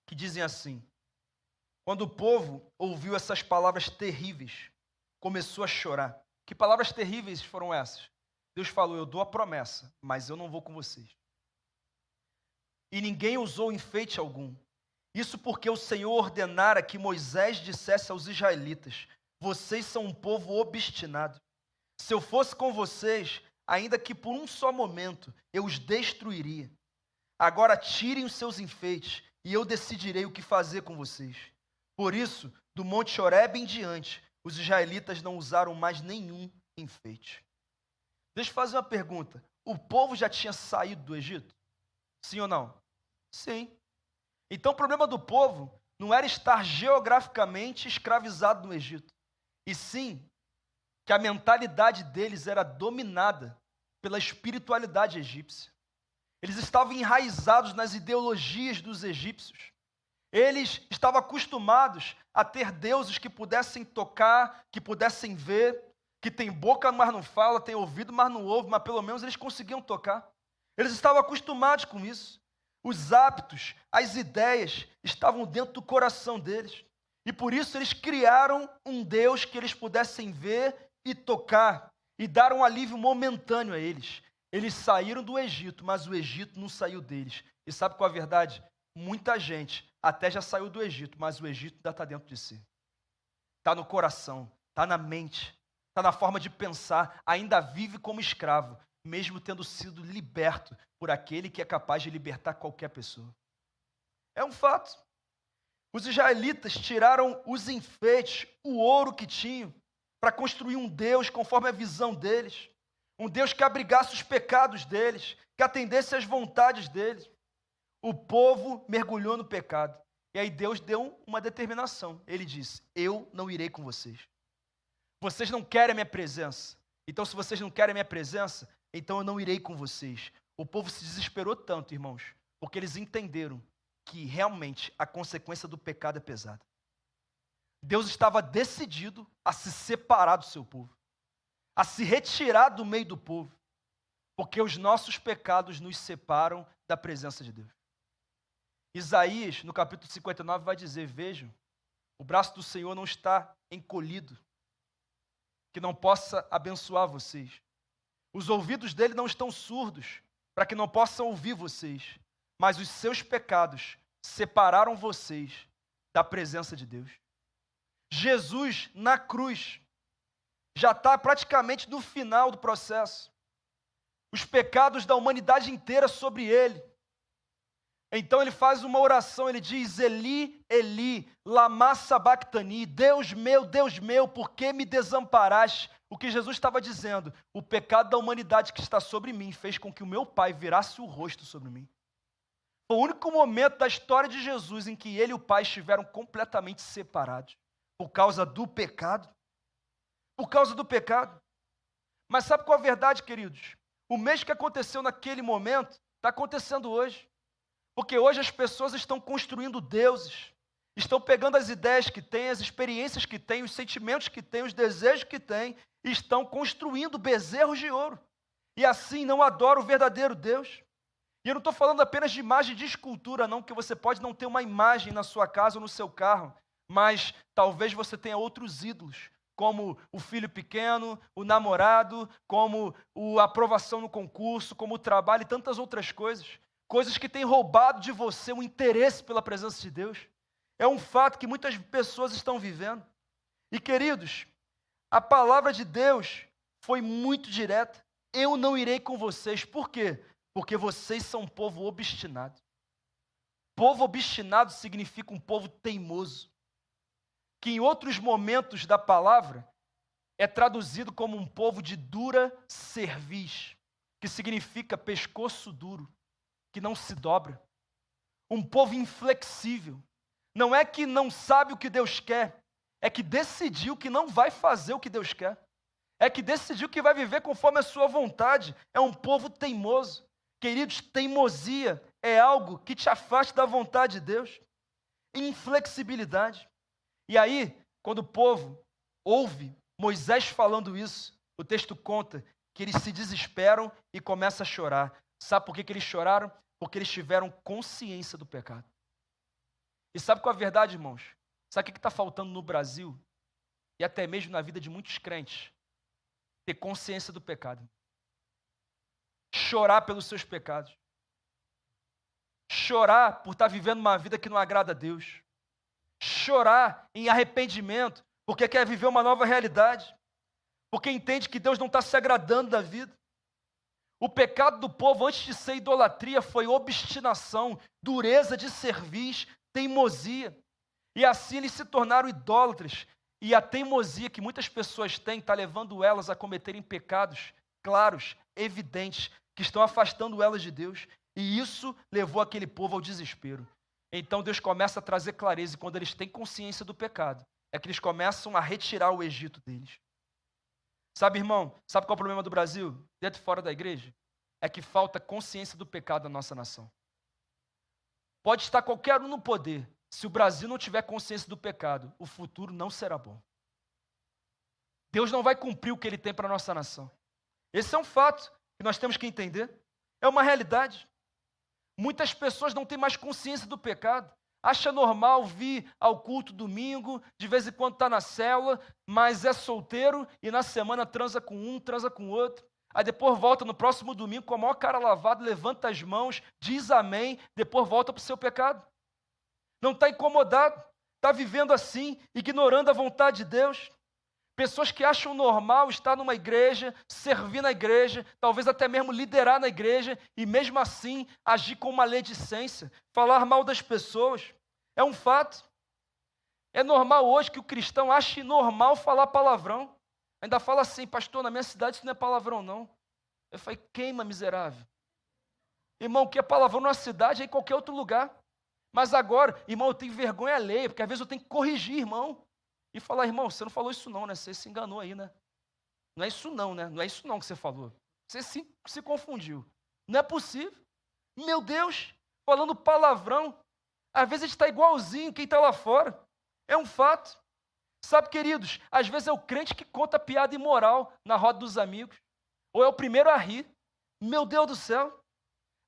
Que dizem assim: quando o povo ouviu essas palavras terríveis, começou a chorar. Que palavras terríveis foram essas? Deus falou, eu dou a promessa, mas eu não vou com vocês. E ninguém usou enfeite algum. Isso porque o Senhor ordenara que Moisés dissesse aos israelitas, vocês são um povo obstinado. Se eu fosse com vocês, ainda que por um só momento, eu os destruiria. Agora tirem os seus enfeites, e eu decidirei o que fazer com vocês. Por isso, do Monte Horebe em diante, os israelitas não usaram mais nenhum enfeite. Deixa eu fazer uma pergunta. O povo já tinha saído do Egito? Sim ou não? Sim. Então o problema do povo não era estar geograficamente escravizado no Egito, e sim que a mentalidade deles era dominada pela espiritualidade egípcia. Eles estavam enraizados nas ideologias dos egípcios. Eles estavam acostumados a ter deuses que pudessem tocar, que pudessem ver, que tem boca, mas não fala, tem ouvido, mas não ouve, mas pelo menos eles conseguiam tocar. Eles estavam acostumados com isso. Os hábitos, as ideias estavam dentro do coração deles. E por isso eles criaram um Deus que eles pudessem ver e tocar, e dar um alívio momentâneo a eles. Eles saíram do Egito, mas o Egito não saiu deles. E sabe qual é a verdade? Muita gente até já saiu do Egito, mas o Egito ainda está dentro de si. Está no coração, está na mente, está na forma de pensar, ainda vive como escravo, mesmo tendo sido liberto por aquele que é capaz de libertar qualquer pessoa. É um fato. Os israelitas tiraram os enfeites, o ouro que tinham, para construir um Deus conforme a visão deles. um Deus que abrigasse os pecados deles, que atendesse às vontades deles. O povo mergulhou no pecado. E aí Deus deu uma determinação. Ele disse: eu não irei com vocês. Vocês não querem a minha presença. Então, se vocês não querem a minha presença, então eu não irei com vocês. O povo se desesperou tanto, irmãos, porque eles entenderam que realmente a consequência do pecado é pesada. Deus estava decidido a se separar do seu povo, a se retirar do meio do povo, porque os nossos pecados nos separam da presença de Deus. Isaías, no capítulo 59, vai dizer: vejam, o braço do Senhor não está encolhido, que não possa abençoar vocês. Os ouvidos dele não estão surdos, para que não possam ouvir vocês. Mas os seus pecados separaram vocês da presença de Deus. Jesus, na cruz, já está praticamente no final do processo. Os pecados da humanidade inteira sobre ele. Então ele faz uma oração, ele diz: Eli, Eli, lama sabachthani, Deus meu, por que me desamparaste? O que Jesus estava dizendo: o pecado da humanidade que está sobre mim fez com que o meu Pai virasse o rosto sobre mim. Foi o único momento da história de Jesus em que ele e o Pai estiveram completamente separados, por causa do pecado. Por causa do pecado. Mas sabe qual a verdade, queridos? O mesmo que aconteceu naquele momento, está acontecendo hoje. Porque hoje as pessoas estão construindo deuses, estão pegando as ideias que têm, as experiências que têm, os sentimentos que têm, os desejos que têm, e estão construindo bezerros de ouro. E assim não adoram o verdadeiro Deus. E eu não estou falando apenas de imagem de escultura, não, porque você pode não ter uma imagem na sua casa ou no seu carro, mas talvez você tenha outros ídolos, como o filho pequeno, o namorado, como a aprovação no concurso, como o trabalho e tantas outras coisas. Coisas que têm roubado de você o interesse pela presença de Deus. É um fato que muitas pessoas estão vivendo. E queridos, a palavra de Deus foi muito direta. Eu não irei com vocês. Por quê? Porque vocês são um povo obstinado. Povo obstinado significa um povo teimoso, que em outros momentos da palavra é traduzido como um povo de dura cerviz, que significa pescoço duro, que não se dobra. Um povo inflexível. Não é que não sabe o que Deus quer, é que decidiu que não vai fazer o que Deus quer. É que decidiu que vai viver conforme a sua vontade. É um povo teimoso. Queridos, teimosia é algo que te afasta da vontade de Deus. Inflexibilidade. E aí, quando o povo ouve Moisés falando isso, o texto conta que eles se desesperam e começam a chorar. Sabe por que eles choraram? Porque eles tiveram consciência do pecado. E sabe qual é a verdade, irmãos? Sabe o que está faltando no Brasil? E até mesmo na vida de muitos crentes? Ter consciência do pecado. Chorar pelos seus pecados. Chorar por estar vivendo uma vida que não agrada a Deus. Chorar em arrependimento, porque quer viver uma nova realidade. Porque entende que Deus não está se agradando da vida. O pecado do povo, antes de ser idolatria, foi obstinação, dureza de cerviz, teimosia. E assim eles se tornaram idólatras. E a teimosia que muitas pessoas têm está levando elas a cometerem pecados claros, evidentes, que estão afastando elas de Deus. E isso levou aquele povo ao desespero. Então Deus começa a trazer clareza, e quando eles têm consciência do pecado, é que eles começam a retirar o Egito deles. Sabe, irmão, sabe qual é o problema do Brasil, dentro e fora da igreja? É que falta consciência do pecado da nossa nação. Pode estar qualquer um no poder, se o Brasil não tiver consciência do pecado, o futuro não será bom. Deus não vai cumprir o que Ele tem para a nossa nação. Esse é um fato que nós temos que entender. É uma realidade. Muitas pessoas não têm mais consciência do pecado. Acha normal vir ao culto domingo, de vez em quando está na célula, mas é solteiro e na semana transa com um, transa com outro. Aí depois volta no próximo domingo com a maior cara lavada, levanta as mãos, diz amém, depois volta para o seu pecado. Não está incomodado, está vivendo assim, ignorando a vontade de Deus. Pessoas que acham normal estar numa igreja, servir na igreja, talvez até mesmo liderar na igreja, e mesmo assim agir com maledicência, falar mal das pessoas. É um fato. É normal hoje que o cristão ache normal falar palavrão. Ainda fala assim: pastor, na minha cidade isso não é palavrão não. Eu falei, queima, miserável. Irmão, que é palavrão na cidade, é em qualquer outro lugar. Mas agora, irmão, eu tenho vergonha alheia, porque às vezes eu tenho que corrigir, irmão. E falar, irmão, você não falou isso não, né? Você se enganou aí, né? Não é isso não, né? Não é isso não que você falou. Você se confundiu. Não é possível. Meu Deus, falando palavrão. Às vezes a gente está igualzinho quem está lá fora. É um fato. Sabe, queridos, às vezes é o crente que conta piada imoral na roda dos amigos. Ou é o primeiro a rir. Meu Deus do céu.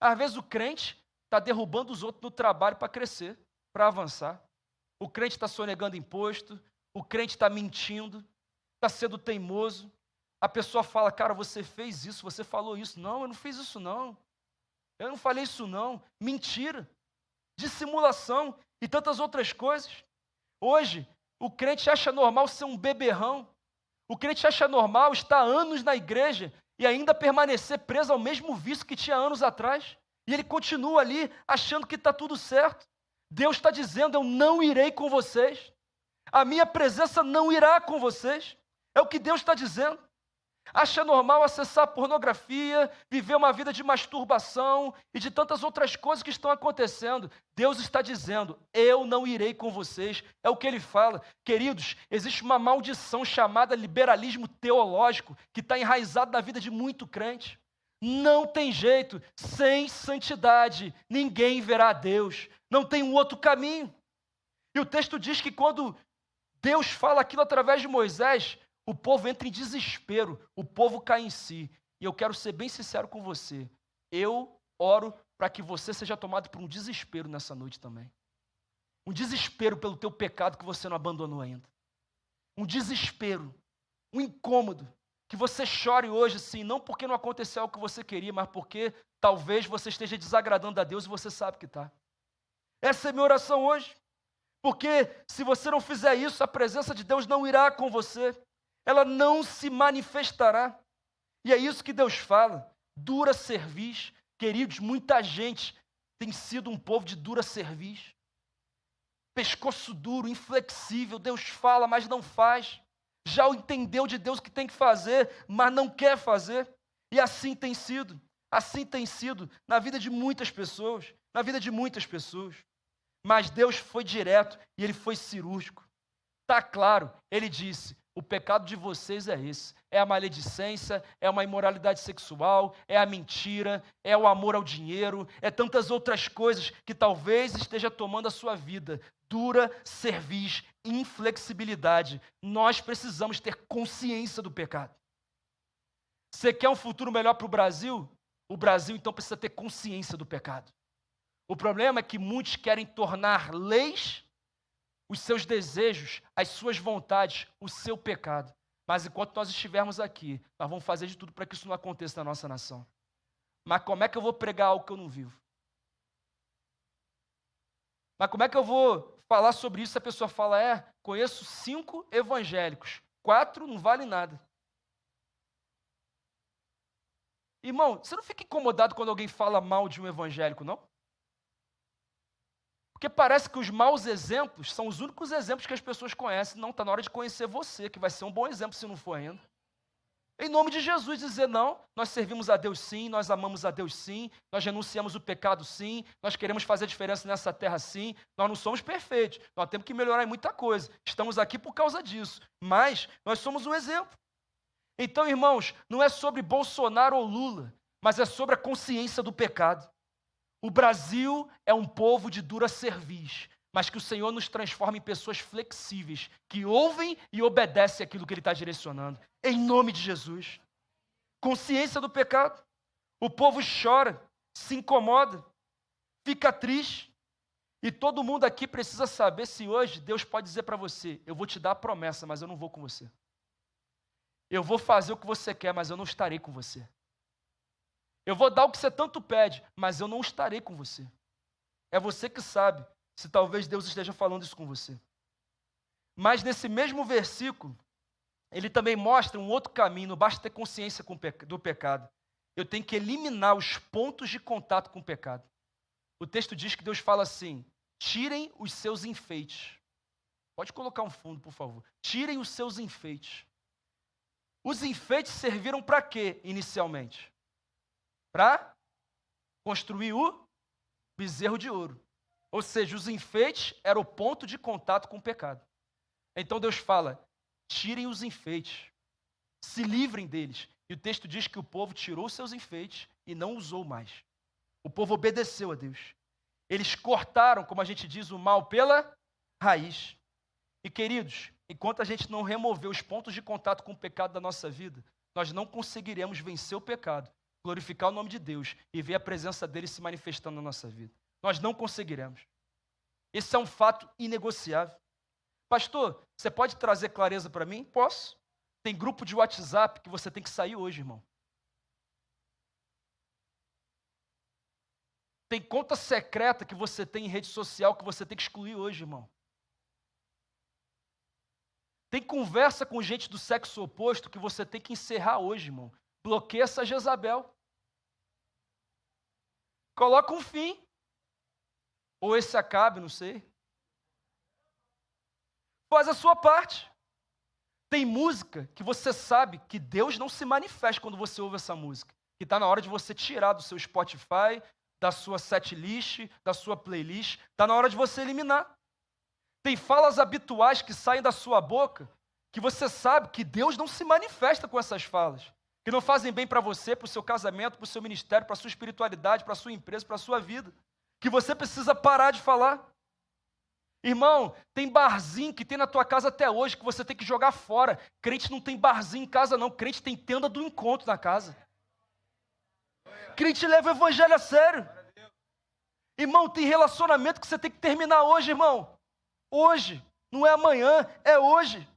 Às vezes o crente está derrubando os outros no trabalho para crescer, para avançar. O crente está sonegando imposto. O crente está mentindo. Está sendo teimoso. A pessoa fala, cara, você fez isso, você falou isso. Não, eu não fiz isso não. Eu não falei isso não. Mentira. Dissimulação e tantas outras coisas. Hoje, o crente acha normal ser um beberrão. O crente acha normal estar anos na igreja e ainda permanecer preso ao mesmo vício que tinha anos atrás. E ele continua ali achando que está tudo certo. Deus está dizendo, eu não irei com vocês. A minha presença não irá com vocês. É o que Deus está dizendo. Acha normal acessar pornografia, viver uma vida de masturbação e de tantas outras coisas que estão acontecendo. Deus está dizendo, eu não irei com vocês. É o que ele fala. Queridos, existe uma maldição chamada liberalismo teológico que está enraizado na vida de muito crente. Não tem jeito, sem santidade, ninguém verá a Deus. Não tem um outro caminho. E o texto diz que quando Deus fala aquilo através de Moisés, o povo entra em desespero, o povo cai em si. E eu quero ser bem sincero com você. Eu oro para que você seja tomado por um desespero nessa noite também. Um desespero pelo teu pecado que você não abandonou ainda. Um desespero, um incômodo. Que você chore hoje, sim, não porque não aconteceu o que você queria, mas porque talvez você esteja desagradando a Deus e você sabe que está. Essa é a minha oração hoje. Porque se você não fizer isso, a presença de Deus não irá com você. Ela não se manifestará. E é isso que Deus fala. Dura cerviz. Queridos, muita gente tem sido um povo de dura cerviz. Pescoço duro, inflexível. Deus fala, mas não faz. Já entendeu de Deus o que tem que fazer, mas não quer fazer. E assim tem sido. Assim tem sido na vida de muitas pessoas. Na vida de muitas pessoas. Mas Deus foi direto e Ele foi cirúrgico. Está claro, Ele disse, o pecado de vocês é esse. É a maledicência, é uma imoralidade sexual, é a mentira, é o amor ao dinheiro, é tantas outras coisas que talvez esteja tomando a sua vida. Dura cerviz, inflexibilidade. Nós precisamos ter consciência do pecado. Você quer um futuro melhor para o Brasil? O Brasil, então, precisa ter consciência do pecado. O problema é que muitos querem tornar leis os seus desejos, as suas vontades, o seu pecado. Mas enquanto nós estivermos aqui, nós vamos fazer de tudo para que isso não aconteça na nossa nação. Mas como é que eu vou pregar algo que eu não vivo? Mas como é que eu vou falar sobre isso se a pessoa fala, conheço 5 evangélicos, 4 não vale nada. Irmão, você não fica incomodado quando alguém fala mal de um evangélico, não? Porque parece que os maus exemplos são os únicos exemplos que as pessoas conhecem. Não, está na hora de conhecer você, que vai ser um bom exemplo se não for ainda. Em nome de Jesus, dizer não, nós servimos a Deus sim, nós amamos a Deus sim, nós renunciamos o pecado sim, nós queremos fazer diferença nessa terra sim, nós não somos perfeitos, nós temos que melhorar em muita coisa. Estamos aqui por causa disso, mas nós somos um exemplo. Então, irmãos, não é sobre Bolsonaro ou Lula, mas é sobre a consciência do pecado. O Brasil é um povo de dura cerviz, mas que o Senhor nos transforma em pessoas flexíveis, que ouvem e obedecem aquilo que Ele está direcionando. Em nome de Jesus. Consciência do pecado. O povo chora, se incomoda, fica triste. E todo mundo aqui precisa saber se hoje Deus pode dizer para você, eu vou te dar a promessa, mas eu não vou com você. Eu vou fazer o que você quer, mas eu não estarei com você. Eu vou dar o que você tanto pede, mas eu não estarei com você. É você que sabe se talvez Deus esteja falando isso com você. Mas nesse mesmo versículo, ele também mostra um outro caminho, não basta ter consciência do pecado. Eu tenho que eliminar os pontos de contato com o pecado. O texto diz que Deus fala assim, tirem os seus enfeites. Pode colocar um fundo, por favor. Tirem os seus enfeites. Os enfeites serviram para quê, inicialmente? para construir o bezerro de ouro. Ou seja, os enfeites eram o ponto de contato com o pecado. Então Deus fala, tirem os enfeites, se livrem deles. E o texto diz que o povo tirou seus enfeites e não usou mais. O povo obedeceu a Deus. Eles cortaram, como a gente diz, o mal pela raiz. E queridos, enquanto a gente não remover os pontos de contato com o pecado da nossa vida, nós não conseguiremos vencer o pecado, glorificar o nome de Deus e ver a presença dele se manifestando na nossa vida. Nós não conseguiremos. Esse é um fato inegociável. Pastor, você pode trazer clareza para mim? Posso. Tem grupo de WhatsApp que você tem que sair hoje, irmão. Tem conta secreta que você tem em rede social que você tem que excluir hoje, irmão. Tem conversa com gente do sexo oposto que você tem que encerrar hoje, irmão. Bloqueia essa Jezabel. Coloca um fim. Ou esse acabe, não sei. Faz a sua parte. Tem música que você sabe que Deus não se manifesta quando você ouve essa música. Que está na hora de você tirar do seu Spotify, da sua setlist, da sua playlist. Está na hora de você eliminar. Tem falas habituais que saem da sua boca que você sabe que Deus não se manifesta com essas falas. Que não fazem bem para você, para o seu casamento, para o seu ministério, para a sua espiritualidade, para a sua empresa, para a sua vida. Que você precisa parar de falar. Irmão, tem barzinho que tem na tua casa até hoje que você tem que jogar fora. Crente não tem barzinho em casa não, crente tem tenda do encontro na casa. Crente leva o evangelho a sério. Irmão, tem relacionamento que você tem que terminar hoje, irmão. Hoje, não é amanhã, é hoje.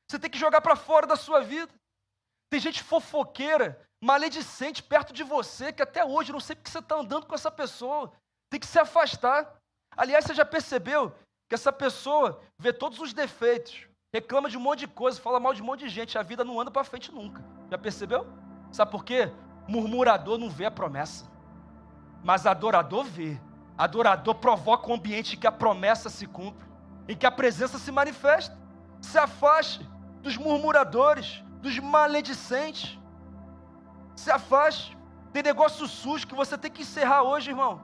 Você tem que jogar para fora da sua vida. Tem gente fofoqueira, maledicente perto de você, que até hoje não sei porque você está andando com essa pessoa. Tem que se afastar. Aliás, você já percebeu que essa pessoa vê todos os defeitos, reclama de um monte de coisa, fala mal de um monte de gente, a vida não anda para frente nunca. Já percebeu? Sabe por quê? Murmurador não vê a promessa, mas adorador vê. Adorador provoca um ambiente em que a promessa se cumpre, em que a presença se manifesta. Se afaste dos murmuradores, dos maledicentes. Se afaste. Tem negócio sujo que você tem que encerrar hoje, irmão.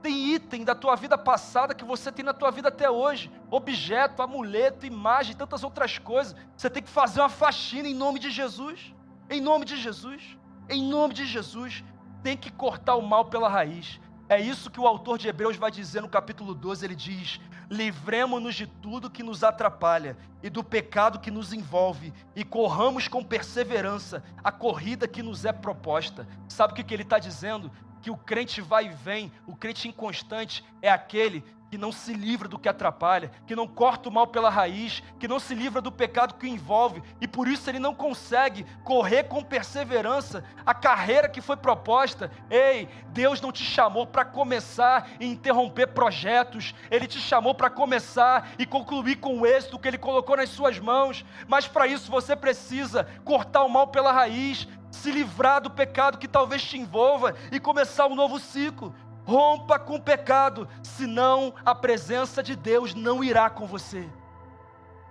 Tem item da tua vida passada que você tem na tua vida até hoje. Objeto, amuleto, imagem, tantas outras coisas. Você tem que fazer uma faxina em nome de Jesus. Em nome de Jesus. Em nome de Jesus. Tem que cortar o mal pela raiz. É isso que o autor de Hebreus vai dizer no capítulo 12, ele diz: livremo-nos de tudo que nos atrapalha e do pecado que nos envolve e corramos com perseverança a corrida que nos é proposta. Sabe o que ele está dizendo? Que o crente vai e vem, o crente inconstante é aquele que não se livra do que atrapalha, que não corta o mal pela raiz, que não se livra do pecado que o envolve, e por isso ele não consegue correr com perseverança a carreira que foi proposta. Ei, Deus não te chamou para começar e interromper projetos, Ele te chamou para começar e concluir com o êxito que Ele colocou nas suas mãos, mas para isso você precisa cortar o mal pela raiz, se livrar do pecado que talvez te envolva e começar um novo ciclo. Rompa com o pecado, senão a presença de Deus não irá com você.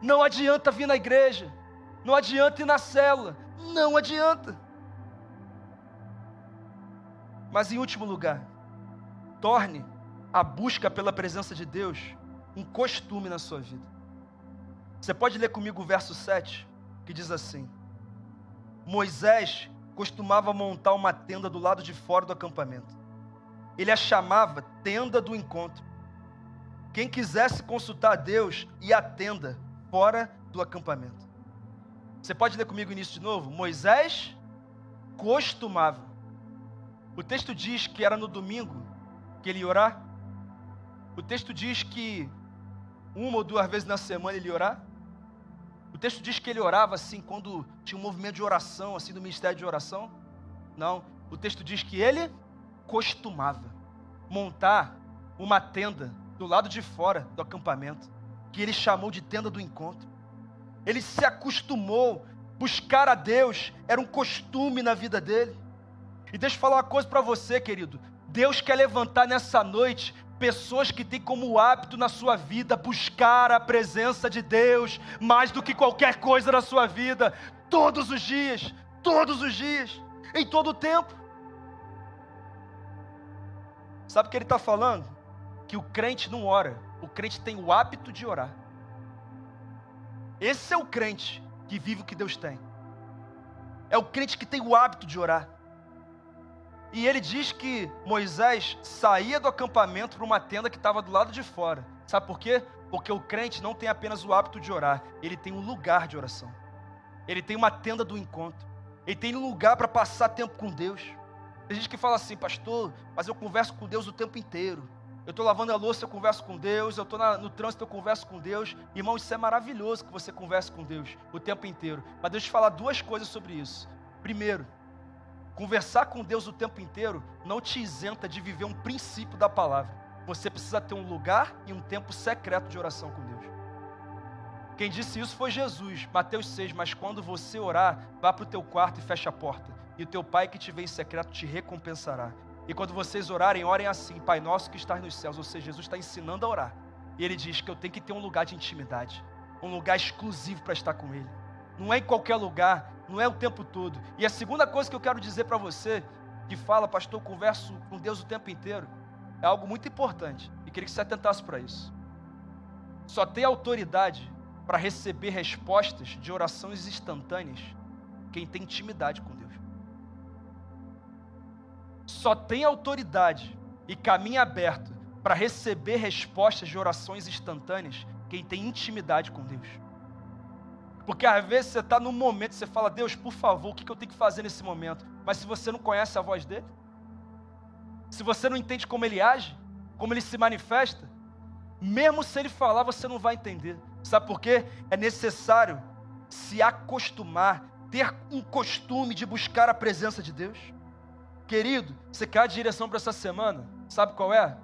Não adianta vir na igreja, não adianta ir na célula, não adianta. Mas em último lugar, torne a busca pela presença de Deus um costume na sua vida. Você pode ler comigo o verso 7, que diz assim: Moisés costumava montar uma tenda do lado de fora do acampamento. Ele a chamava tenda do encontro. Quem quisesse consultar a Deus ia à tenda fora do acampamento. Você pode ler comigo o início de novo? Moisés costumava. O texto diz que era no domingo que ele ia orar. O texto diz que uma ou duas vezes na semana ele ia orar. O texto diz que ele orava assim quando tinha um movimento de oração, assim do ministério de oração. Não, o texto diz que ele costumava montar uma tenda do lado de fora do acampamento, que ele chamou de tenda do encontro. Ele se acostumou, buscar a Deus era um costume na vida dele. E deixa eu falar uma coisa para você, querido. Deus quer levantar nessa noite pessoas que têm como hábito na sua vida buscar a presença de Deus mais do que qualquer coisa na sua vida, todos os dias, em todo o tempo. Sabe o que ele está falando? Que o crente não ora, o crente tem o hábito de orar. Esse é o crente que vive o que Deus tem. É o crente que tem o hábito de orar. E ele diz que Moisés saía do acampamento para uma tenda que estava do lado de fora. Sabe por quê? Porque o crente não tem apenas o hábito de orar, ele tem um lugar de oração. Ele tem uma tenda do encontro. Ele tem um lugar para passar tempo com Deus. Tem gente que fala assim, pastor, mas eu converso com Deus o tempo inteiro. Eu estou lavando a louça, eu converso com Deus. Eu estou no trânsito, eu converso com Deus. Irmão, isso é maravilhoso que você converse com Deus o tempo inteiro. Mas deixa eu te falar duas coisas sobre isso. Primeiro, conversar com Deus o tempo inteiro não te isenta de viver um princípio da palavra. Você precisa ter um lugar e um tempo secreto de oração com Deus. Quem disse isso foi Jesus, Mateus 6, mas quando você orar, vá para o teu quarto e feche a porta. E o teu pai que te vê em secreto te recompensará. E quando vocês orarem, orem assim, Pai nosso que estás nos céus. Ou seja, Jesus está ensinando a orar. E ele diz que eu tenho que ter um lugar de intimidade. Um lugar exclusivo para estar com ele. Não é em qualquer lugar, não é o tempo todo. E a segunda coisa que eu quero dizer para você, que fala, pastor, eu converso com Deus o tempo inteiro, é algo muito importante. E queria que você atentasse para isso. Só tem autoridade para receber respostas de orações instantâneas quem tem intimidade com Deus. Só tem autoridade e caminho aberto para receber respostas de orações instantâneas quem tem intimidade com Deus. Porque às vezes você está num momento, você fala, Deus, por favor, o que eu tenho que fazer nesse momento? Mas se você não conhece a voz dele, se você não entende como ele age, como ele se manifesta, mesmo se ele falar, você não vai entender. Sabe por quê? É necessário se acostumar, ter um costume de buscar a presença de Deus. Querido, você quer a direção para essa semana? Sabe qual é?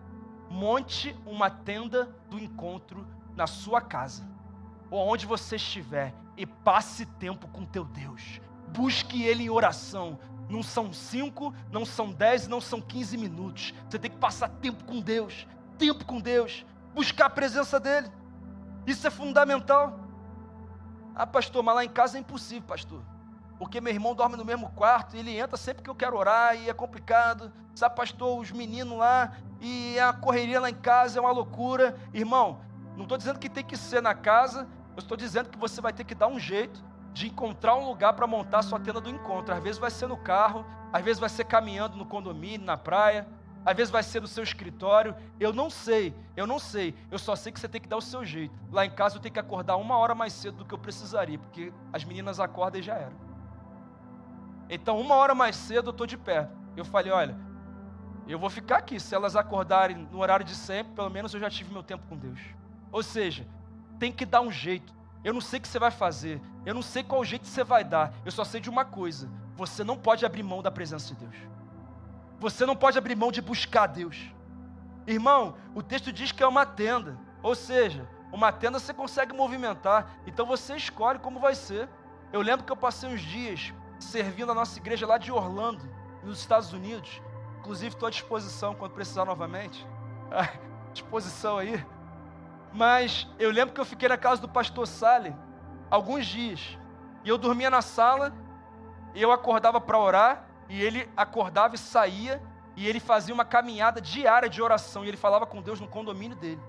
Monte uma tenda do encontro na sua casa, ou onde você estiver, e passe tempo com teu Deus. Busque Ele em oração. Não são 5, não são 10, não são 15 minutos. Você tem que passar tempo com Deus. Tempo com Deus. Buscar a presença dEle. Isso é fundamental. Ah, pastor, mas lá em casa é impossível, pastor. Porque meu irmão dorme no mesmo quarto e ele entra sempre que eu quero orar e é complicado. Sabe, pastor, os meninos lá e a correria lá em casa é uma loucura. Irmão, não estou dizendo que tem que ser na casa, eu estou dizendo que você vai ter que dar um jeito de encontrar um lugar para montar a sua tenda do encontro. Às vezes vai ser no carro, às vezes vai ser caminhando no condomínio, na praia, às vezes vai ser no seu escritório. Eu não sei, eu só sei que você tem que dar o seu jeito. Lá em casa eu tenho que acordar 1 hora mais cedo do que eu precisaria, porque as meninas acordam e já era. Então 1 hora mais cedo eu estou de pé. Eu falei, olha, eu vou ficar aqui, se elas acordarem no horário de sempre, pelo menos eu já tive meu tempo com Deus. Ou seja, tem que dar um jeito. Eu não sei o que você vai fazer, eu não sei qual jeito você vai dar, eu só sei de uma coisa: você não pode abrir mão da presença de Deus. Você não pode abrir mão de buscar Deus. Irmão, o texto diz que é uma tenda, ou seja, uma tenda você consegue movimentar, então você escolhe como vai ser. Eu lembro que eu passei uns dias servindo a nossa igreja lá de Orlando, nos Estados Unidos. Inclusive estou à disposição quando precisar novamente. Disposição aí. Mas eu lembro que eu fiquei na casa do pastor Sally alguns dias. E eu dormia na sala, e eu acordava para orar, e ele acordava e saía, e ele fazia uma caminhada diária de oração, e ele falava com Deus no condomínio dele.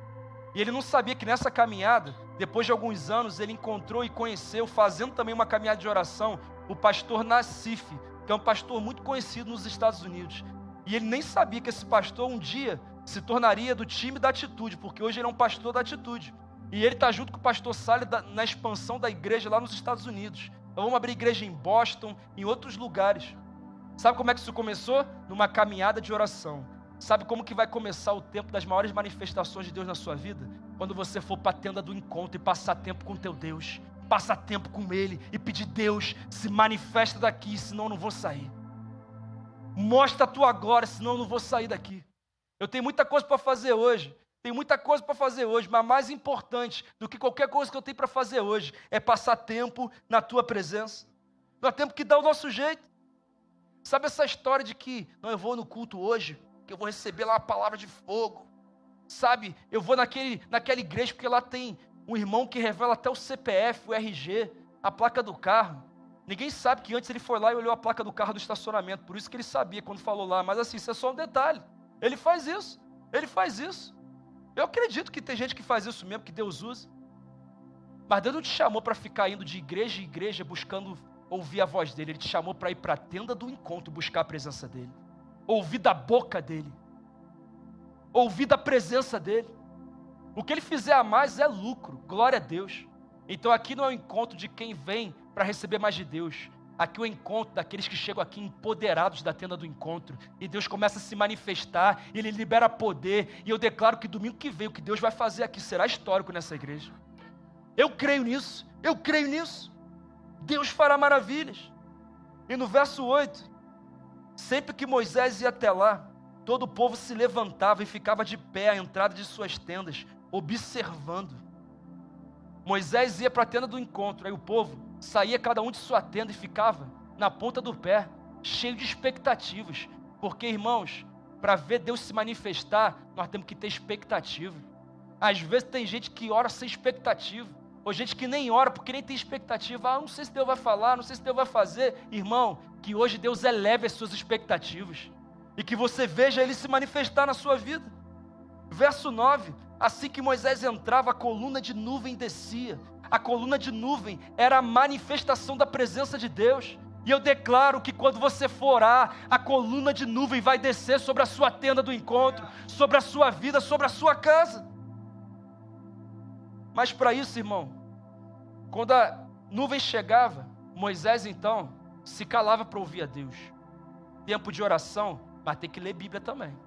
E ele não sabia que nessa caminhada, depois de alguns anos, ele encontrou e conheceu, fazendo também uma caminhada de oração, o pastor Nassif, que é um pastor muito conhecido nos Estados Unidos. E ele nem sabia que esse pastor um dia se tornaria do time da Atitude, porque hoje ele é um pastor da Atitude. E ele está junto com o pastor Sally na expansão da igreja lá nos Estados Unidos. Então vamos abrir igreja em Boston, em outros lugares. Sabe como é que isso começou? Numa caminhada de oração. Sabe como que vai começar o tempo das maiores manifestações de Deus na sua vida? Quando você for para a tenda do encontro e passar tempo com teu Deus. Passar tempo com Ele e pedir: Deus, se manifesta daqui, senão eu não vou sair. Mostra a tua glória, senão eu não vou sair daqui. Eu tenho muita coisa para fazer hoje. Mas mais importante do que qualquer coisa que eu tenho para fazer hoje é passar tempo na tua presença. Nós temos que dar o nosso jeito. Sabe essa história de que não, eu vou no culto hoje, que eu vou receber lá uma palavra de fogo. Sabe, eu vou naquela igreja porque lá tem um irmão que revela até o CPF, o RG, a placa do carro. Ninguém sabe que antes ele foi lá e olhou a placa do carro do estacionamento, por isso que ele sabia quando falou lá. Mas assim, isso é só um detalhe. Ele faz isso. Ele faz isso. Eu acredito que tem gente que faz isso mesmo, que Deus usa. Mas Deus não te chamou para ficar indo de igreja em igreja buscando ouvir a voz dele. Ele te chamou para ir para a tenda do encontro, buscar a presença dele. Ouvir da boca dele. Ouvir da presença dele. O que ele fizer a mais é lucro. Glória a Deus. Então aqui não é o encontro de quem vem para receber mais de Deus. Aqui é o encontro daqueles que chegam aqui empoderados da tenda do encontro. E Deus começa a se manifestar. Ele libera poder. E eu declaro que domingo que vem o que Deus vai fazer aqui será histórico nessa igreja. Eu creio nisso. Eu creio nisso. Deus fará maravilhas. E no verso 8. Sempre que Moisés ia até lá, todo o povo se levantava e ficava de pé à entrada de suas tendas, observando. Moisés ia para a tenda do encontro, aí o povo saía cada um de sua tenda e ficava na ponta do pé, cheio de expectativas. Porque, irmãos, para ver Deus se manifestar, nós temos que ter expectativa. Às vezes tem gente que ora sem expectativa, ou gente que nem ora porque nem tem expectativa. Não sei se Deus vai falar, não sei se Deus vai fazer. Irmão, que hoje Deus eleve as suas expectativas e que você veja Ele se manifestar na sua vida. Verso 9, assim que Moisés entrava, a coluna de nuvem descia. A coluna de nuvem era a manifestação da presença de Deus. E eu declaro que quando você for orar, a coluna de nuvem vai descer sobre a sua tenda do encontro, sobre a sua vida, sobre a sua casa. Mas para isso, irmão, quando a nuvem chegava, Moisés então se calava para ouvir a Deus. Tempo de oração, mas tem que ler Bíblia também.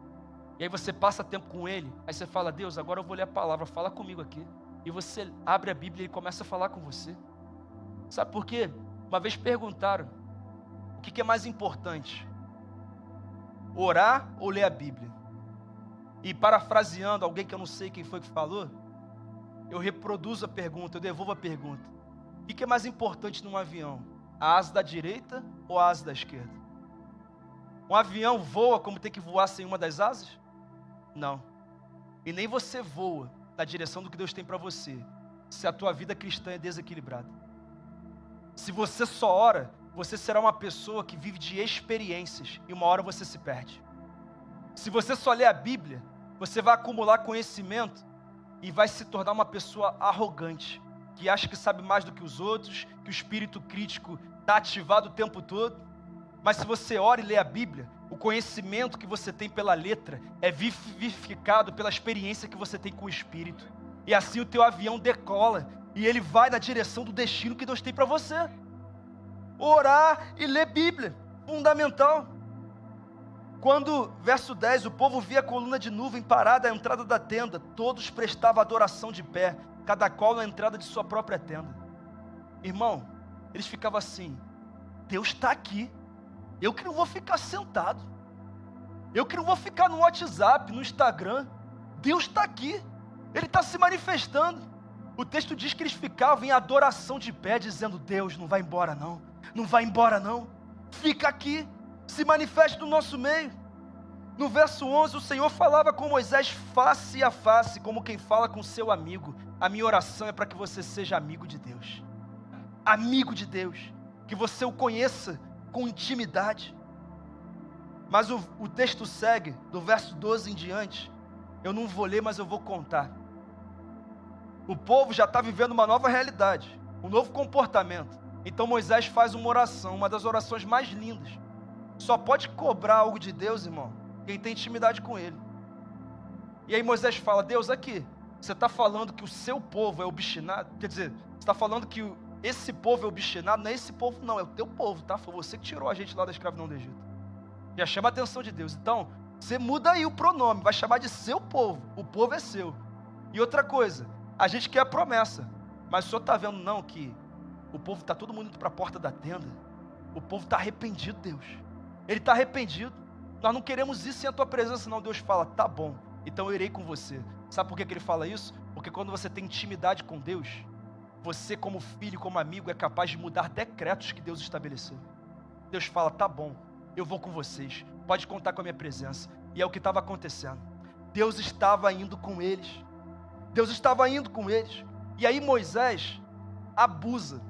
E aí você passa tempo com ele, aí você fala: Deus, agora eu vou ler a palavra, fala comigo aqui. E você abre a Bíblia e ele começa a falar com você. Sabe por quê? Uma vez perguntaram, o que é mais importante? Orar ou ler a Bíblia? E parafraseando alguém que eu não sei quem foi que falou, eu reproduzo a pergunta, eu devolvo a pergunta. O que é mais importante num avião? A asa da direita ou a asa da esquerda? Um avião voa como tem que voar sem uma das asas? Não. E nem você voa na direção do que Deus tem para você, se a tua vida cristã é desequilibrada. Se você só ora, você será uma pessoa que vive de experiências e uma hora você se perde. Se você só lê a Bíblia, você vai acumular conhecimento e vai se tornar uma pessoa arrogante, que acha que sabe mais do que os outros, que o espírito crítico está ativado o tempo todo. Mas se você ora e lê a Bíblia, o conhecimento que você tem pela letra é vivificado pela experiência que você tem com o Espírito. E assim o teu avião decola e ele vai na direção do destino que Deus tem para você. Orar e ler Bíblia, fundamental. Quando, verso 10, o povo via a coluna de nuvem parada à entrada da tenda, todos prestavam adoração de pé, cada qual na entrada de sua própria tenda. Irmão, eles ficavam assim: Deus está aqui. Eu que não vou ficar sentado. Eu que não vou ficar no WhatsApp, no Instagram. Deus está aqui. Ele está se manifestando. O texto diz que eles ficavam em adoração de pé, dizendo: Deus, não vai embora não. Não vai embora não. Fica aqui. Se manifeste no nosso meio. No verso 11, o Senhor falava com Moisés face a face, como quem fala com seu amigo. A minha oração é para que você seja amigo de Deus. Amigo de Deus. Que você o conheça com intimidade. Mas o texto segue, do verso 12 em diante. Eu não vou ler, mas eu vou contar. O povo já está vivendo uma nova realidade, um novo comportamento. Então Moisés faz uma oração, uma das orações mais lindas. Só pode cobrar algo de Deus, irmão, quem tem intimidade com Ele. E aí Moisés fala: Deus, aqui, você está falando que o seu povo é obstinado? Quer dizer, você está falando que esse povo é obstinado? Não é esse povo não, é o teu povo, tá? Foi você que tirou a gente lá da escravidão do Egito. Já chama a atenção de Deus. Então, você muda aí o pronome, vai chamar de seu povo. O povo é seu. E outra coisa, a gente quer a promessa, mas o senhor está vendo não que o povo está todo mundo indo para a porta da tenda? O povo está arrependido, Deus. Ele está arrependido. Nós não queremos isso sem a tua presença não. Deus fala: tá bom, então eu irei com você. Sabe por que ele fala isso? Porque quando você tem intimidade com Deus, você como filho, como amigo, é capaz de mudar decretos que Deus estabeleceu. Deus fala: tá bom, eu vou com vocês, pode contar com a minha presença. E é o que estava acontecendo. Deus estava indo com eles. Deus estava indo com eles. E aí Moisés abusa,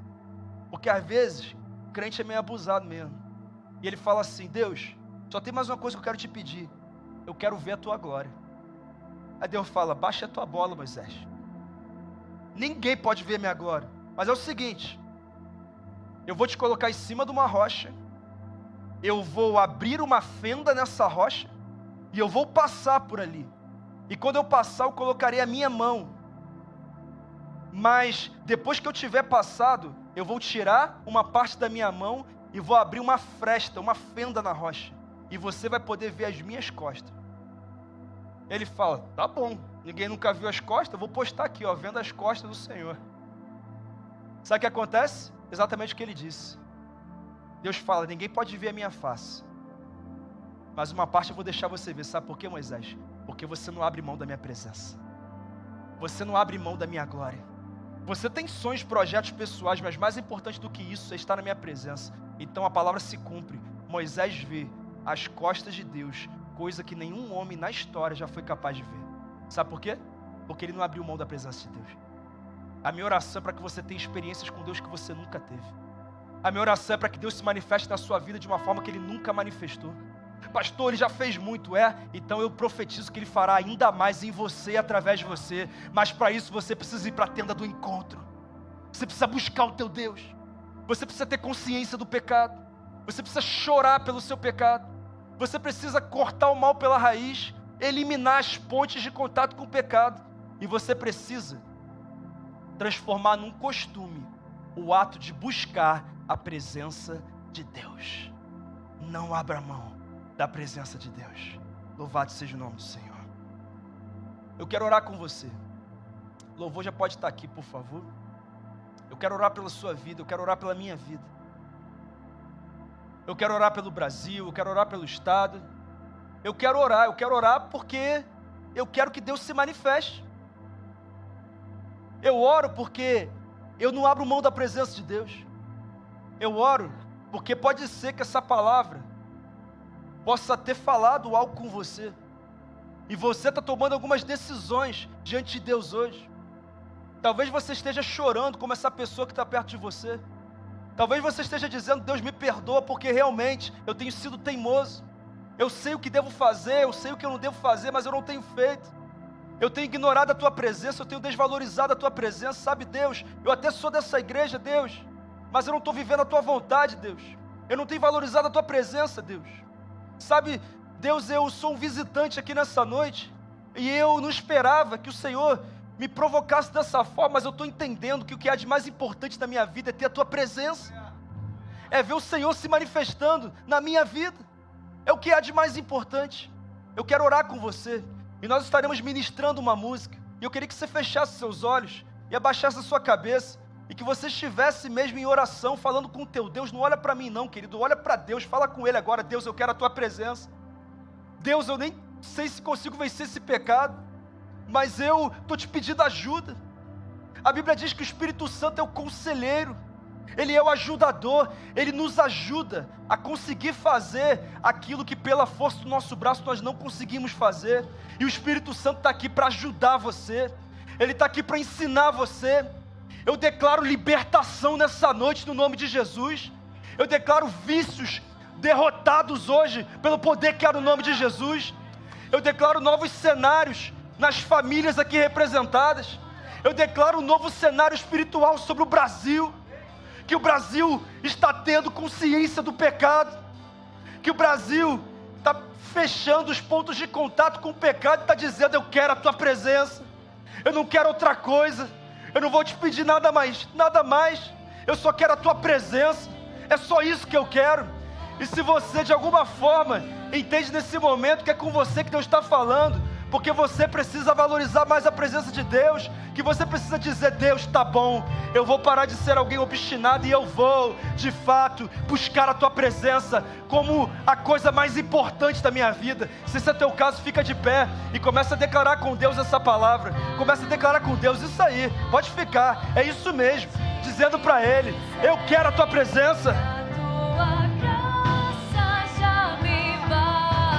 porque às vezes o crente é meio abusado mesmo. E ele fala assim: Deus, só tem mais uma coisa que eu quero te pedir. eu quero ver a tua glória. Aí Deus fala, baixa a tua bola, Moisés. Ninguém pode ver minha glória. Mas é o seguinte, eu vou te colocar em cima de uma rocha, eu vou abrir uma fenda nessa rocha, e eu vou passar por ali. E quando eu passar, eu colocarei a minha mão. Mas depois que eu tiver passado, eu vou tirar uma parte da minha mão e vou abrir uma fresta, uma fenda na rocha. E você vai poder ver as minhas costas. Ele fala, tá bom, ninguém nunca viu as costas, eu vou postar aqui, ó, vendo as costas do Senhor. Sabe o que acontece? Exatamente o que ele disse. Deus fala, ninguém pode ver a minha face. Mas uma parte eu vou deixar você ver. Sabe por quê, Moisés? Porque você não abre mão da minha presença. Você não abre mão da minha glória. Você tem sonhos, projetos pessoais, mas mais importante do que isso é estar na minha presença. Então a palavra se cumpre. Moisés vê as costas de Deus, coisa que nenhum homem na história já foi capaz de ver. Sabe por quê? Porque ele não abriu mão da presença de Deus. A minha oração é para que você tenha experiências com Deus que você nunca teve. A minha oração é para que Deus se manifeste na sua vida de uma forma que Ele nunca manifestou. Pastor, Ele já fez muito, então eu profetizo que Ele fará ainda mais em você e através de você. Mas para isso você precisa ir para a tenda do encontro. Você precisa buscar o teu Deus. Você precisa ter consciência do pecado. Você precisa chorar pelo seu pecado. Você precisa cortar o mal pela raiz, eliminar as pontes de contato com o pecado. E você precisa transformar num costume o ato de buscar a presença de Deus. Não abra mão da presença de Deus. Louvado seja o nome do Senhor. Eu quero orar com você. O louvor já pode estar aqui, por favor. Eu quero orar pela sua vida, eu quero orar pela minha vida. Eu quero orar pelo Brasil, eu quero orar pelo Estado. Eu quero orar porque eu quero que Deus se manifeste. Eu oro porque eu não abro mão da presença de Deus. Eu oro porque pode ser que essa palavra possa ter falado algo com você. E você está tomando algumas decisões diante de Deus hoje. Talvez você esteja chorando como essa pessoa que está perto de você. Talvez você esteja dizendo, Deus me perdoa porque realmente eu tenho sido teimoso. Eu sei o que devo fazer, eu sei o que eu não devo fazer, mas eu não tenho feito. Eu tenho ignorado a Tua presença, eu tenho desvalorizado a Tua presença, sabe Deus? Eu até sou dessa igreja, Deus, mas eu não estou vivendo a Tua vontade, Deus. Eu não tenho valorizado a Tua presença, Deus. Sabe, Deus, eu sou um visitante aqui nessa noite, e eu não esperava que o Senhor me provocasse dessa forma, mas eu estou entendendo que o que há de mais importante na minha vida é ter a Tua presença. É ver o Senhor se manifestando na minha vida. É o que há de mais importante. Eu quero orar com você. E nós estaremos ministrando uma música. E eu queria que você fechasse seus olhos e abaixasse a sua cabeça. E que você estivesse mesmo em oração, falando com o teu Deus. Não olha para mim não, querido. Olha para Deus. Fala com Ele agora. Deus, eu quero a Tua presença. Deus, eu nem sei se consigo vencer esse pecado. Mas eu estou te pedindo ajuda. A Bíblia diz que o Espírito Santo é o conselheiro. Ele é o ajudador, Ele nos ajuda a conseguir fazer aquilo que pela força do nosso braço nós não conseguimos fazer. E o Espírito Santo está aqui para ajudar você, Ele está aqui para ensinar você. Eu declaro libertação nessa noite no nome de Jesus. Eu declaro vícios derrotados hoje pelo poder que há no nome de Jesus. Eu declaro novos cenários nas famílias aqui representadas. Eu declaro um novo cenário espiritual sobre o Brasil. Que o Brasil está tendo consciência do pecado, que o Brasil está fechando os pontos de contato com o pecado e está dizendo, eu quero a Tua presença, eu não quero outra coisa, eu não vou te pedir nada mais, eu só quero a Tua presença, é só isso que eu quero. E se você de alguma forma entende nesse momento que é com você que Deus está falando, porque você precisa valorizar mais a presença de Deus, que você precisa dizer, Deus, tá bom, eu vou parar de ser alguém obstinado e eu vou, de fato, buscar a Tua presença como a coisa mais importante da minha vida. Se esse é teu caso, fica de pé e começa a declarar com Deus essa palavra, começa a declarar com Deus, isso aí, pode ficar, é isso mesmo, dizendo para Ele, eu quero a Tua presença.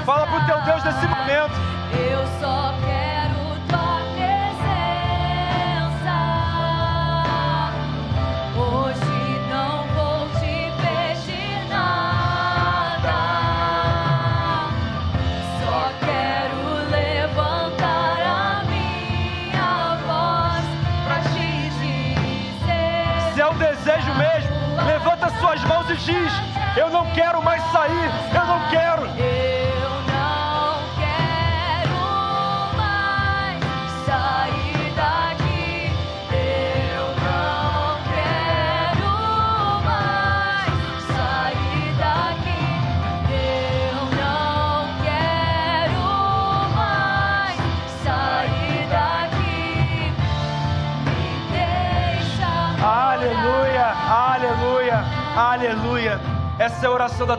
Fala pro teu Deus nesse momento. Eu só quero Tua presença. Hoje não vou te pedir nada. Só quero Jesus diz: eu não quero mais sair, eu não quero. Eu não quero mais sair daqui. Eu não quero mais sair daqui. Eu não quero mais sair daqui. Me deixa. Aleluia, aleluia, aleluia. Essa é a oração da